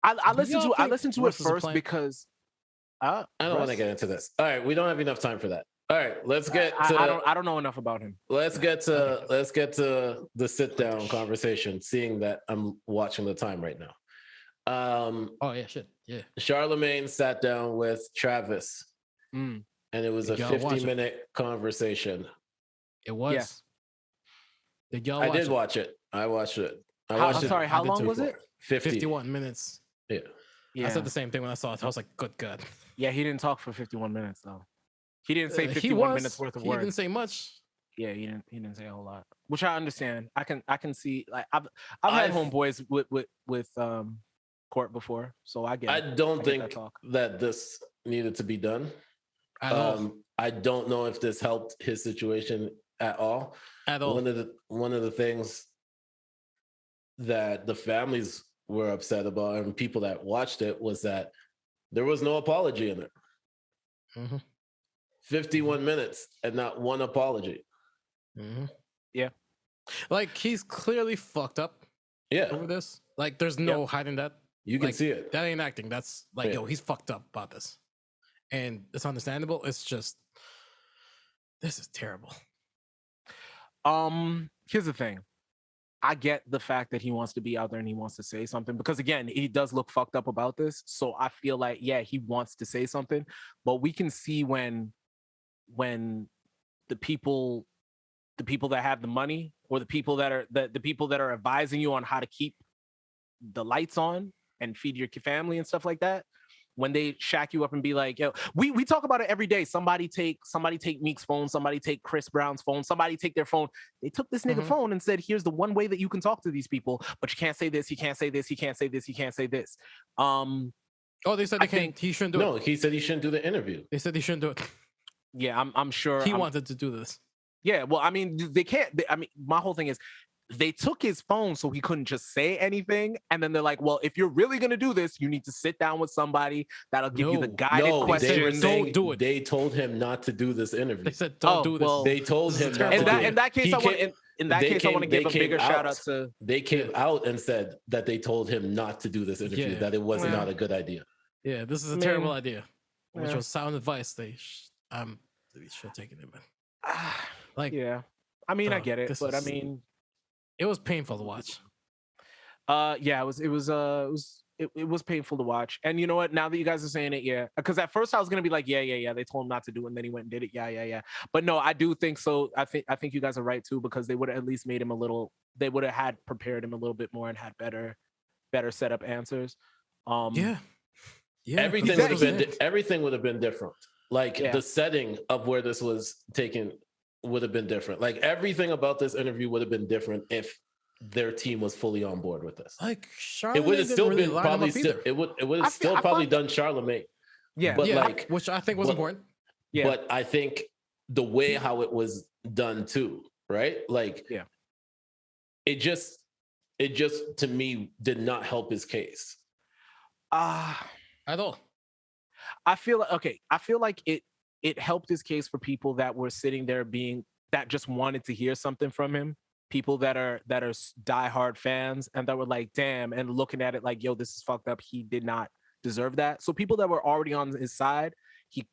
I listened to it first because I don't want to get into this. All right, we don't have enough time for that. All right, let's get to I don't know enough about him. Let's get to the sit down conversation, seeing that I'm watching the time right now. Oh yeah, shit. Yeah. Charlamagne sat down with Travis. And it was a 50-minute conversation. It was. Yeah. Did y'all watch it? Watch it. I watched it. Sorry, how long was it? 51 minutes. Yeah. I said the same thing when I saw it. I was like, good God. Yeah, he didn't talk for 51 minutes though. He didn't say 51 minutes worth of words. He didn't say much. Yeah, he didn't say a whole lot. Which I understand. I can see, like I've had homeboys with Court before, so I get it. I don't think that this needed to be done. I don't know if this helped his situation at all. One of the things that the families were upset about and people that watched it was that there was no apology in it. 51 minutes and not one apology. Yeah. Like, he's clearly fucked up over this. Like, there's no hiding that. You can see it. That ain't acting. That's like, yo, he's fucked up about this. And it's understandable. It's just, this is terrible. Here's the thing. I get the fact that he wants to be out there and he wants to say something because, again, he does look fucked up about this. So I feel like, yeah, he wants to say something, but we can see when the people that have the money or the people that are advising you on how to keep the lights on and feed your family and stuff like that, when they shack you up and be like, yo, we talk about it every day. Somebody take Meek's phone, somebody take Chris Brown's phone, somebody take their phone. They took this nigga phone and said, here's the one way that you can talk to these people, but you can't say this, you can't say this, you can't say this, you can't say this. They said he shouldn't do it. No, he said he shouldn't do the interview. They said he shouldn't do it. Yeah, I'm sure. He wanted to do this. Yeah, well, I mean, they can't. My whole thing is, they took his phone so he couldn't just say anything. And then they're like, well, if you're really going to do this, you need to sit down with somebody that'll give you the guided questions. Don't do it. They told him not to do this interview. They said, don't do this. They told him not to do it. In that case, I want to give a bigger shout out to... They came out and said that they told him not to do this interview, that it was not a good idea. Yeah, this is a terrible idea. Which was sound advice. They should have taken it, man. Yeah. I mean, I get it, but I mean... It was painful to watch. Yeah, it was it was painful to watch. And you know what? Now that you guys are saying it, yeah. Because at first I was gonna be like, yeah. They told him not to do it, and then he went and did it. Yeah. But no, I do think so. I think you guys are right too, because they would have at least made him a little. They would have had prepared him a little bit more and had better setup answers. Yeah. Everything would have been different. Like the setting of where this was taken would have been different. Like everything about this interview would have been different if their team was fully on board with this. Like Charlamagne, it would have still been probably it would have still probably done Charlamagne. Yeah, but like, which I think was important. Yeah, but I think the way how it was done too, right? Like, it just to me did not help his case. At all. I feel like it helped his case for people that were sitting there that just wanted to hear something from him. People that are diehard fans and that were like, damn, and looking at it like, yo, this is fucked up. He did not deserve that. So people that were already on his side,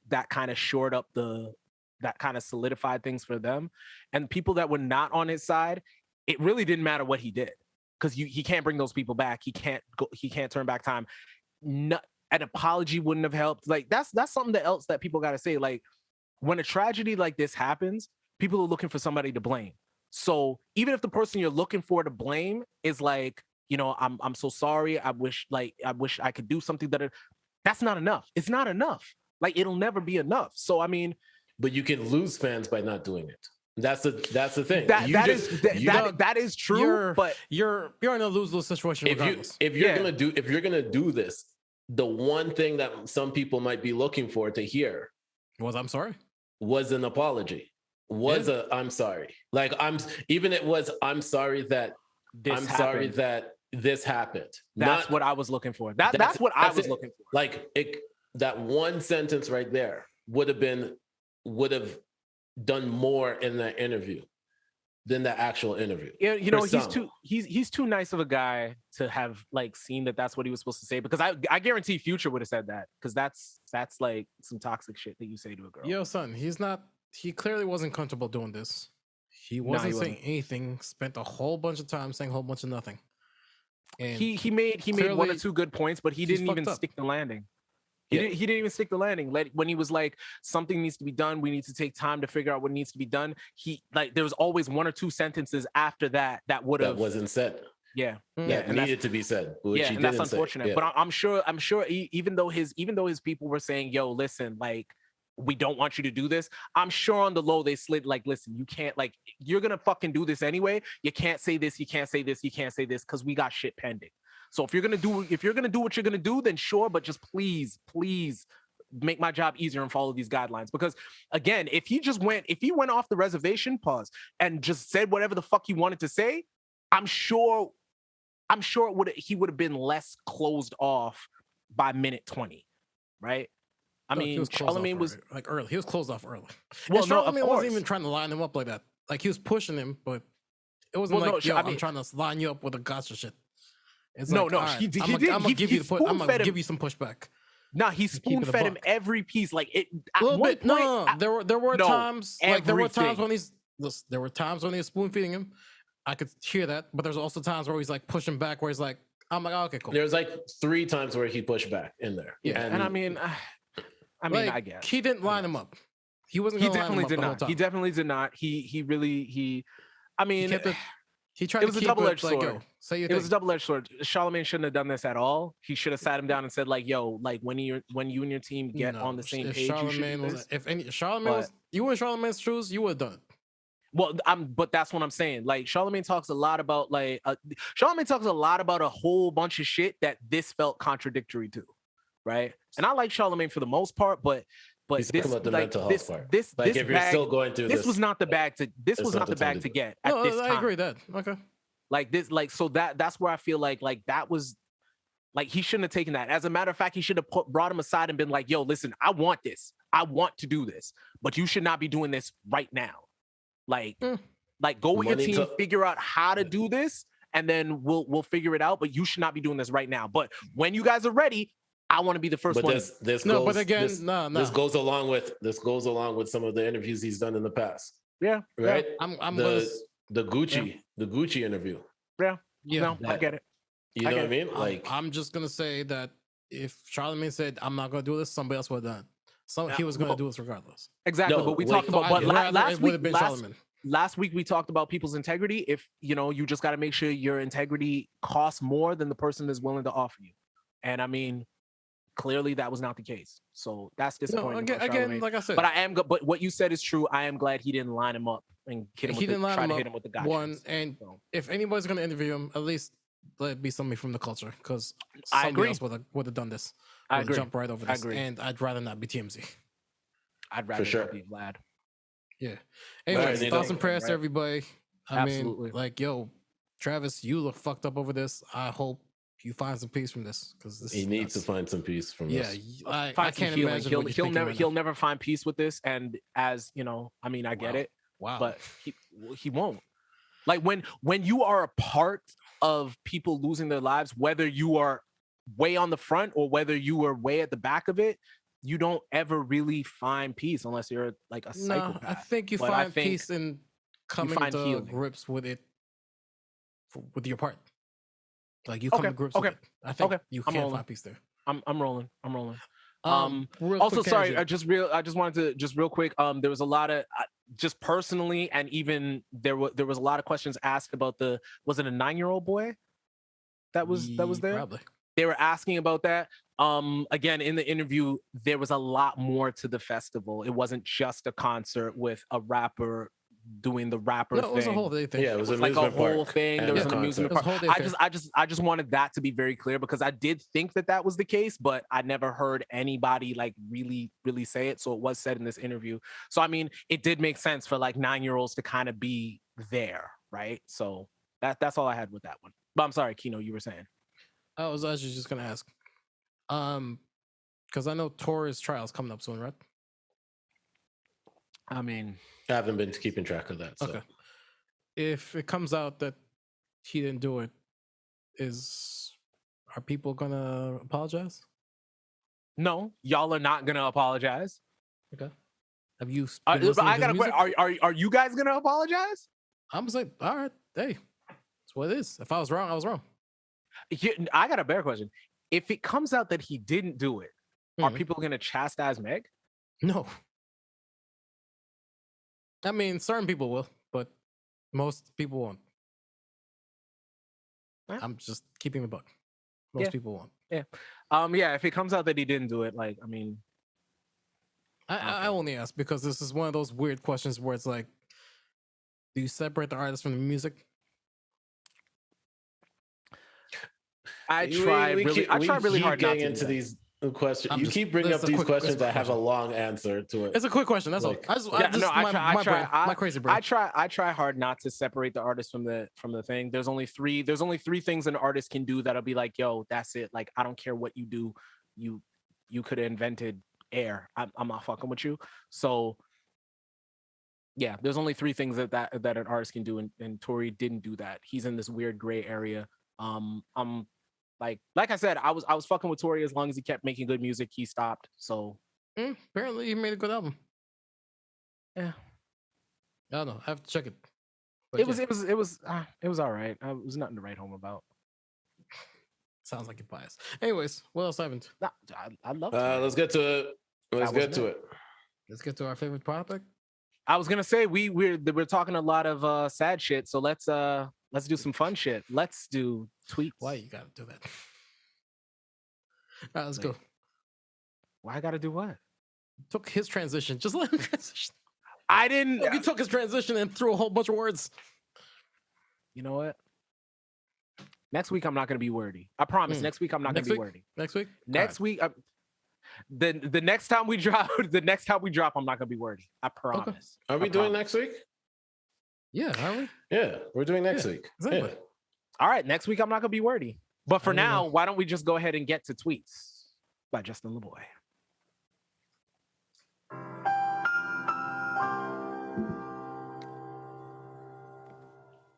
that kind of shored up that kind of solidified things for them. And people that were not on his side, it really didn't matter what he did, because he can't bring those people back. He can't turn back time. An apology wouldn't have helped. Like that's something else that people got to say. Like when a tragedy like this happens, people are looking for somebody to blame. So even if the person you're looking for to blame is like, you know, I'm so sorry. I wish I could do something better. That's not enough. It's not enough. Like it'll never be enough. So I mean, but you can lose fans by not doing it. That's the thing. That is true. But you're in a lose-lose situation. If you're gonna do this, the one thing that some people might be looking for to hear I'm sorry was an apology. I'm sorry. Like I'm sorry that this happened. That's what I was looking for. That's what I was looking for. Like that one sentence right there would have done more in that interview than the actual interview. Yeah, you know, he's too nice of a guy to have like seen that's what he was supposed to say, because I guarantee Future would have said that, because that's like some toxic shit that you say to a girl. Yo, son, he clearly wasn't comfortable doing this. He wasn't saying anything, spent a whole bunch of time saying a whole bunch of nothing. And he made one or two good points, but he didn't even stick the landing. He didn't even stick the landing. When he was like, something needs to be done, we need to take time to figure out what needs to be done. There was always one or two sentences after that that wasn't said. Yeah, that needed to be said. Which and that's unfortunate. Yeah. But I'm sure even though his people were saying, yo, listen, like, we don't want you to do this, I'm sure on the low they slid like, listen, you can't, like, you're gonna fucking do this anyway. You can't say this, you can't say this, you can't say this, because we got shit pending. So if you're gonna do what you're gonna do, then sure, but just please make my job easier and follow these guidelines. Because again, if he went off the reservation, and just said whatever the fuck he wanted to say, I'm sure he would have been less closed off by minute 20, right? I mean, Charlamagne was like early. He was closed off early. Well, no, Charlamagne wasn't even trying to line him up like that. Like he was pushing him, but it wasn't I'm trying to line you up with a gotcha shit. It's I'm gonna give you some pushback. Nah, he spoon fed him every piece. Like it a little bit. No, there were times like there were times when he was spoon feeding him. I could hear that, but there's also times where he's like pushing back, where he's like, I'm like, oh, okay, cool. There's like 3 times where he pushed back in there. Yeah, and I mean, like, I guess he didn't line him up. He wasn't. He definitely did not. He definitely did not. I mean, he tried. It was a double-edged sword. It was a double-edged sword. Charlamagne shouldn't have done this at all. He should have sat him down and said, like, "Yo, like when you and your team get on the same page." Charlamagne was you in Charlamagne's shoes, you would have done it. Well, but that's what I'm saying. Like Charlamagne talks a lot about a whole bunch of shit that this felt contradictory to, right? And I like Charlamagne for the most part, but this about the mental health part. This if you're still going through this was not the bag to get. No, I agree with that. Okay. Like this, like so that's where I feel like that was like he shouldn't have taken that. As a matter of fact, he should have brought him aside and been like, "Yo, listen, I want this. I want to do this, but you should not be doing this right now. Like go with your team, figure out how to do this, and then we'll figure it out. But you should not be doing this right now. But when you guys are ready, I want to be the first one." This goes along with some of the interviews he's done in the past. Yeah, right. The Gucci interview. Yeah. No, I get it. You know what I mean? Like, I'm just gonna say that if Charlamagne said I'm not gonna do this, somebody else would have done it. He was gonna do this regardless. Exactly, No, but we like- talked about. So But I'd rather last it would week, have been Charlamagne. last week we talked about people's integrity. If you just got to make sure your integrity costs more than the person is willing to offer you. And I mean, clearly that was not the case. So that's No, disappointing. about again, Charlamagne. like I said, But what you said is true. I am glad he didn't line him up and hit him he didn't line try him to up. hit him with the gotchas. One, and if anybody's gonna interview him, at least let it be somebody from the culture, because I somebody agree. else would have done this. I Would've agree. Jumped right over I this, agree. and I'd rather not be TMZ. I'd rather sure. not be Vlad. Yeah. Anyways, Neno. thoughts and prayers to Right. everybody. I Absolutely. mean, like, yo, Travis, you look fucked up over this. I hope you find some peace from this, because this he is needs to nuts. find some peace from Yeah, this. I Find some can't healing. imagine. He'll what you're thinking right he'll now. never find peace with this. And as I mean, I get Wow. it, Wow. but he won't. Like when you are a part of people losing their lives, whether you are way on the front or whether you are way at the back of it, you don't ever really find peace unless you're like a No, psychopath. I think you But I find think peace in coming find to healing. grips with it, with your part. Like you come Okay, to grips okay, with it. I think okay, you I'm can rolling. find peace there. I'm rolling. Real Also, quick sorry, tangent. I just wanted to just real quick. There was a lot of just personally, and even there was a lot of questions asked about was it a 9-year-old boy that was there? Probably. They were asking about that. Again, in the interview, there was a lot more to the festival. It wasn't just a concert with a rapper doing the rapper No, thing. it was a whole day thing. Yeah, it was It was like a amusement park whole thing. and There was a an amusement concert. It was park. a whole day I just wanted that to be very clear, because I did think that was the case, but I never heard anybody like really say it. So it was said in this interview. So I mean, it did make sense for like 9-year-olds to kind of be there, right? So that's all I had with that one. But I'm sorry, Kino, you were saying. I was actually just gonna ask, because I know Torres trial's coming up soon, right? I mean, I haven't been keeping track of that. So. Okay. If it comes out that he didn't do it, are people gonna apologize? no, y'all are not gonna apologize. Okay. Have you? I been listening to got a his question. music? Are you guys gonna apologize? I'm saying, all right, hey, that's what it is. If I was wrong, I was wrong. I got a better question. If it comes out that he didn't do it, are Mhm. people gonna chastise Meg? No. I mean, certain people will, but most people won't. Yeah. I'm just keeping the buck. Most Yeah. people won't. Yeah, if it comes out that he didn't do it, like, I mean, I only ask because this is one of those weird questions where it's like, do you separate the artist from the music? I try really hard not getting to into do that. these questions. I'm You just- keep bringing up that's a these quick- questions that's a that have a question. long answer to it. It's a quick question. That's Like- all. I just, my crazy brain. I try hard not to separate the artist from the thing. There's only three things an artist can do that'll be like, yo, that's it. Like, I don't care what you do. You could have invented air. I'm not fucking with you. So yeah, there's only three things that an artist can do, and Tory didn't do that. He's in this weird gray area. I'm like I said, I was fucking with Tory as long as he kept making good music. He stopped. So Apparently, he made a good album. yeah, I don't know. I have to check it. But it yeah, was all right. It was nothing to write home about. sounds like you're biased. Anyways, what else happened? Nah, I love Tory. Let's get to it. Let's get to it. Let's get to our favorite topic. I was gonna say we're talking a lot of sad shit, so let's do some fun shit. Let's do tweets. Why you gotta do that? All right, let's go. Why I gotta do what? Took his transition. Just let him transition. I didn't. You took his transition and threw a whole bunch of words. You know what? Next week I'm not gonna be wordy. I promise. Next week I'm not Next gonna be week? wordy. Next week? Next week, the next time we drop, I'm not gonna be wordy. I promise. Are we I doing promise. next week? Yeah, are we? Yeah, we're doing next Yeah, week. exactly. Yeah. All right, next week I'm not gonna be wordy. But for I don't now, know. why don't we just go ahead and get to tweets by Justin LaBoy?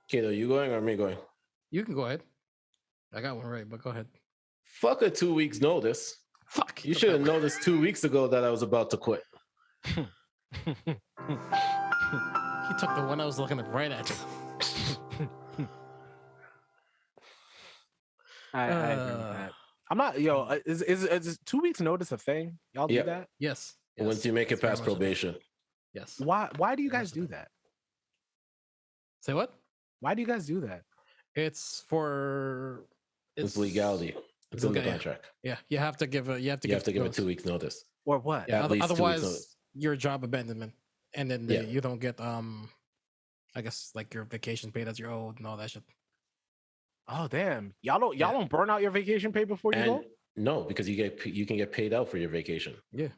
Kato, you going or me going? You can go ahead. I got one right, but go ahead. Fuck a 2 weeks notice. Fuck. You should have noticed 2 weeks ago that I was about to quit. He took the one I was looking right at. I agree with that. I'm not, is 2 weeks notice a thing? Y'all do that? Yes. Once you make it past probation. Yes. Why do you guys do that? Say what? Why do you guys do that? It's legality. It's in the contract. Yeah, you have to give a you have to give a 2 weeks notice. Or what? Yeah, at least 2 weeks otherwise notice. your job abandonment, and then you don't get I guess like your vacation pay that you're owed and all that shit. Oh damn! Y'all don't burn out your vacation pay before you go? No, because you can get paid out for your vacation. Yeah.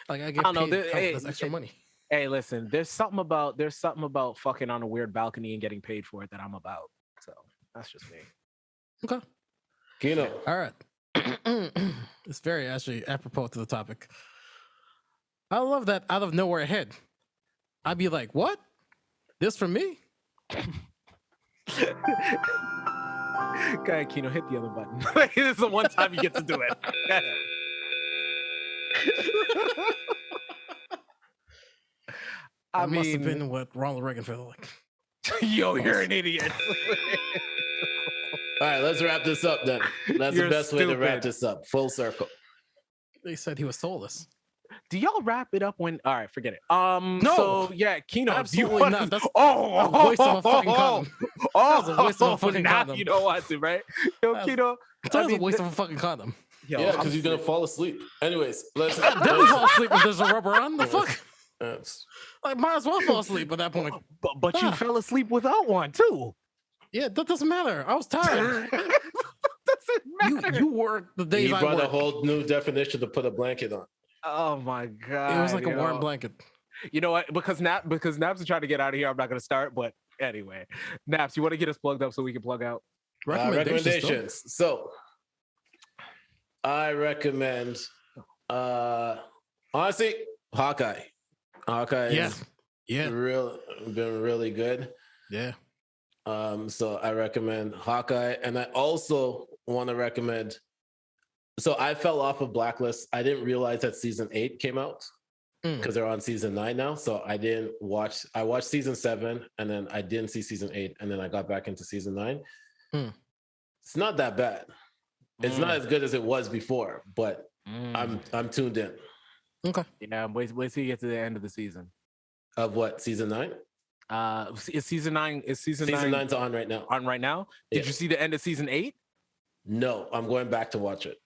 Like I get paid that's extra money. Hey, listen, there's something about fucking on a weird balcony and getting paid for it that I'm about. So that's just me. Okay. KINO. All right. It's very actually apropos to the topic. I love that out of nowhere hit. I'd be like, what? This for me? Go ahead, KINO, hit the other button. This is the one time you get to do it. I must have been what Ronald Reagan felt like. Yo, you're an idiot. All right, let's wrap this up then. That's the best way to wrap this up. Full circle. They said he was soulless. Do y'all wrap it up when? All right, forget it. No. So yeah, KINO. Absolutely not. That's a waste of a fucking condom. That was a waste of a fucking condom. You don't want to, right? Yo, KINO. That was a waste of a fucking condom. Yeah, because you're gonna fall asleep. Anyways, let's. Definitely fall asleep if there's a rubber on. The fuck. Like, might as well fall asleep at that point. But you fell asleep without one too. Yeah, that doesn't matter. I was tired. Doesn't matter. You worked the days I worked. You brought a whole new definition to put a blanket on. Oh my god! It was like a warm blanket. You know what? Because Naps is trying to get out of here. I'm not going to start. But anyway, Naps, you want to get us plugged up so we can plug out? Recommendations. So I recommend, honestly, Hawkeye. Hawkeye has been really good. Yeah. So I recommend Hawkeye, and I also want to recommend. So I fell off of Blacklist. I didn't realize that season 8 came out because they're on season 9 now. So I didn't watch. I watched season 7, and then I didn't see season 8, and then I got back into season 9. It's not that bad. It's not as good as it was before, but I'm tuned in. Okay. Yeah, wait till you get to the end of the season. Of what, season 9? Is season 9? Is season 9's on right now? On right now? Did you see the end of season 8? No, I'm going back to watch it.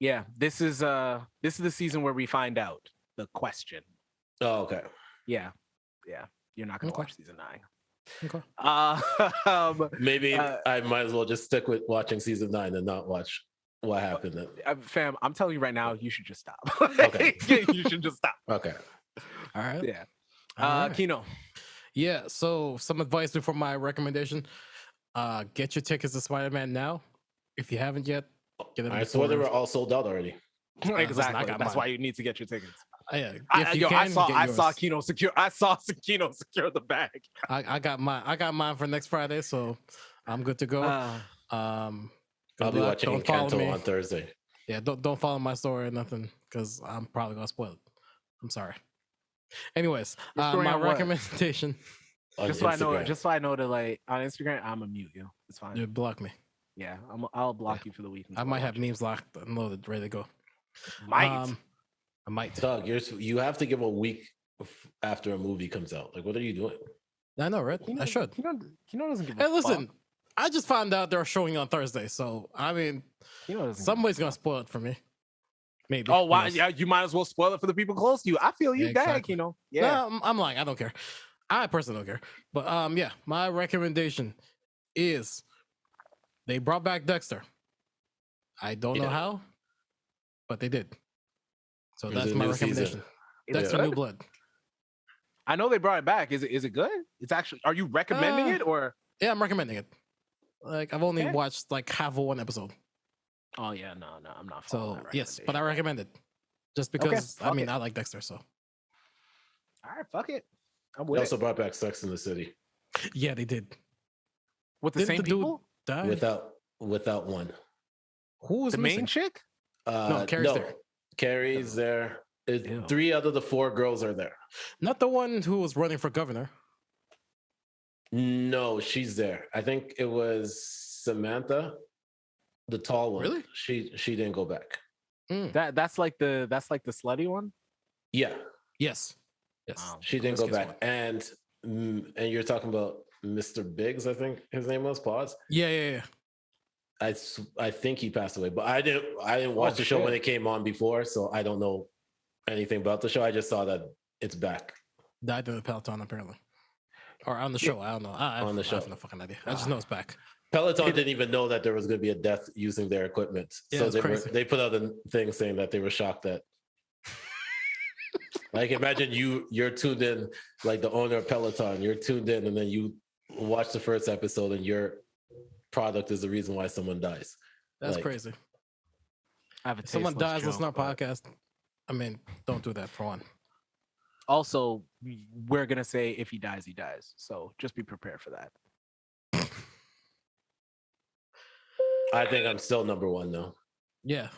Yeah, this is the season where we find out the question. Oh, okay. Yeah. You're not gonna watch season 9. Okay. Maybe I might as well just stick with watching season 9 and not watch what happened then. Fam, I'm telling you right now, you should just stop. Okay. You should just stop. Okay. All right. Yeah. All right. KINO. Yeah. So some advice before my recommendation: get your tickets to Spider-Man now. If you haven't yet, get them. I swear they were all sold out already. Exactly. That's why you need to get your tickets. Yeah. I saw KINO secure. I saw KINO secure the bag. I got mine for next Friday, so I'm good to go. I'll be watching Encanto on Thursday. Yeah, don't follow my story or nothing because I'm probably gonna spoil it. I'm sorry. Anyways, my recommendation. Just so I know to like on Instagram, I'm gonna mute you. It's fine. You block me. Yeah, I'll block you for the week. I might have memes locked and loaded, ready to go. I might. Doug, you have to give a week after a movie comes out. Like, what are you doing? I know, right? I should. KINO doesn't give a Hey, listen. fuck. I just found out they're showing on Thursday, so I mean, somebody's gonna spoil it for me. Maybe. Oh, wow! Yeah, you might as well spoil it for the people close to you. I feel you, exactly. KINO. Yeah, no, I'm lying. I don't care. I personally don't care. But yeah, my recommendation is they brought back Dexter. I don't know how, but they did. So that's my recommendation. Dexter New Blood. I know they brought it back. Is it good? It's actually. Are you recommending it or? Yeah, I'm recommending it. Like I've only watched like half of one episode. Oh yeah, no, I'm not. So yes, but I recommend it just because I like Dexter. So. All right, fuck it. They also brought back Sex in the City. Yeah, they did. With the same people? Without one. Who was the main chick? No, Carrie's there. Carrie's there. 3 out of the 4 girls are there. Not the one who was running for governor. No, she's there. I think it was Samantha, the tall one. Really? She didn't go back. That's like the slutty one. Yeah. Yes. She didn't go back. And you're talking about Mr. Biggs, I think his name was. Pause. Yeah. I think he passed away, but I didn't watch the show when it came on before, so I don't know anything about the show. I just saw that it's back. Died in the Peloton apparently, or on the show. I don't know. On the show, I have no fucking idea. I just know it's back. Peloton didn't even know that there was going to be a death using their equipment, so they put out a thing saying that they were shocked that. Like, imagine you're tuned in, like the owner of Peloton, you're tuned in, and then you watch the first episode, and your product is the reason why someone dies. That's crazy. If someone dies, listen to our podcast. I mean, don't do that for one. Also, we're gonna say if he dies, he dies. So just be prepared for that. I think I'm still number one though. Yeah,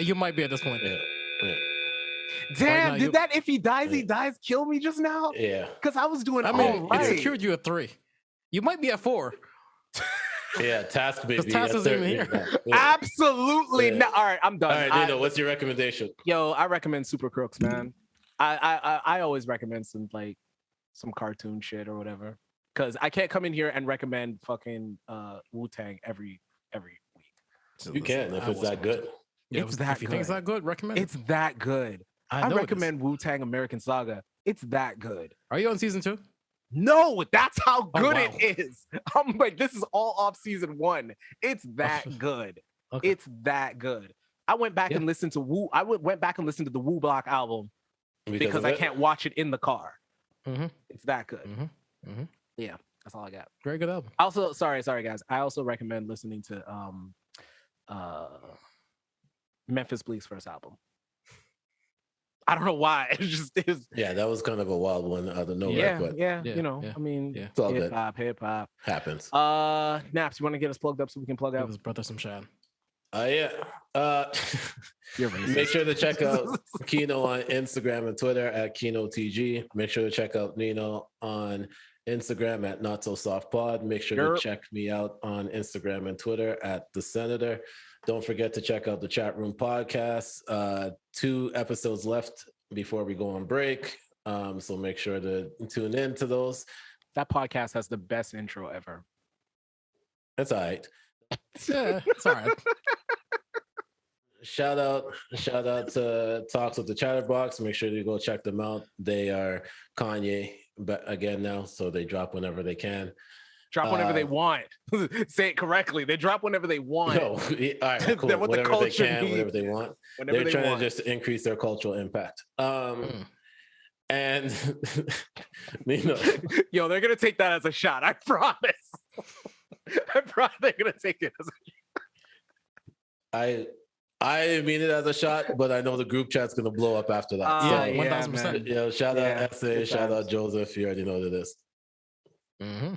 you might be at this point. Yeah. Damn, right now, that if he dies, he dies kill me just now? Yeah. Because I was doing it secured you at 3. You might be at 4. Yeah, Task maybe. Task isn't even here. Yeah. Absolutely not. All right, I'm done. All right, Neno, what's your recommendation? Yo, I recommend Super Crooks, man. I always recommend some cartoon shit or whatever. Because I can't come in here and recommend fucking Wu-Tang every week. So you can if it's that good. Yeah, if you think it's that good, recommend it. It's that good. I recommend Wu-Tang American Saga. It's that good. Are you on season 2? No, that's how good it is. I'm like, this is all off season 1. It's that good. Okay. It's that good. I went back and listened to Wu. I went back and listened to the Wu Block album because I can't watch it in the car. Mm-hmm. It's that good. Mm-hmm. Mm-hmm. Yeah, that's all I got. Very good album. Also, sorry guys. I also recommend listening to Memphis Bleek's first album. I don't know why. It was. Yeah, that was kind of a wild one out of nowhere. Yeah. You know, I mean, it's all hip hop happens. Naps, you want to get us plugged up so we can plug out? Give his brother some shine. Yeah. Make sure to check out KINO on Instagram and Twitter at KINOTG. Make sure to check out Neno on Instagram at Not So Soft Pod. Make sure to check me out on Instagram and Twitter at The Senator. Don't forget to check out the Chat Room podcast. 2 episodes left before we go on break. So make sure to tune in to those. That podcast has the best intro ever. That's all right. Yeah, it's all right. Shout out to Talks with the Chatterbox. Make sure you go check them out. They are Kanye again now, so they drop whenever they can. Drop whenever they want. Say it correctly. They drop whenever they want. No, all right, cool. Whatever they can, whenever they want. They're trying to just increase their cultural impact. And yo, they're gonna take that as a shot. I promise. I promise they're gonna take it as a shot. I didn't mean it as a shot, but I know the group chat's gonna blow up after that. 1000%. Shout out SA, shout out Joseph. You already know what it is. Mm-hmm.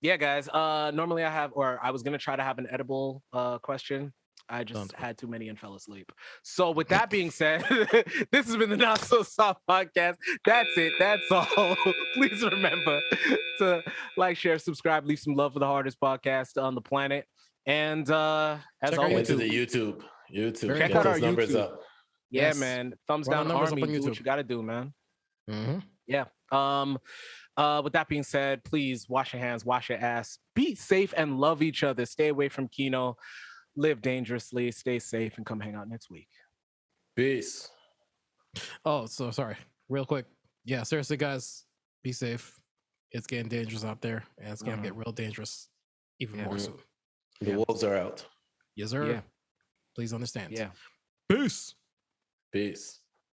Yeah, guys. Normally I was gonna try to have an edible question. I just had too many and fell asleep. So with that being said, this has been the Not So Soft podcast. That's it. That's all. Please remember to like, share, subscribe, leave some love for the hardest podcast on the planet. And as always, to the YouTube. Check out our numbers YouTube. up. Yeah, yes. Man. Thumbs down, Army. Do what you got to do, man. Mm-hmm. Yeah. With that being said, please wash your hands, wash your ass, be safe, and love each other. Stay away from KINO. Live dangerously, stay safe, and come hang out next week. Peace. Oh, so sorry. Real quick. Yeah, seriously, guys, be safe. It's getting dangerous out there, and it's gonna get real dangerous even more soon. The wolves are out. Yes, sir. Yeah. Please understand. Yeah. Peace. Peace.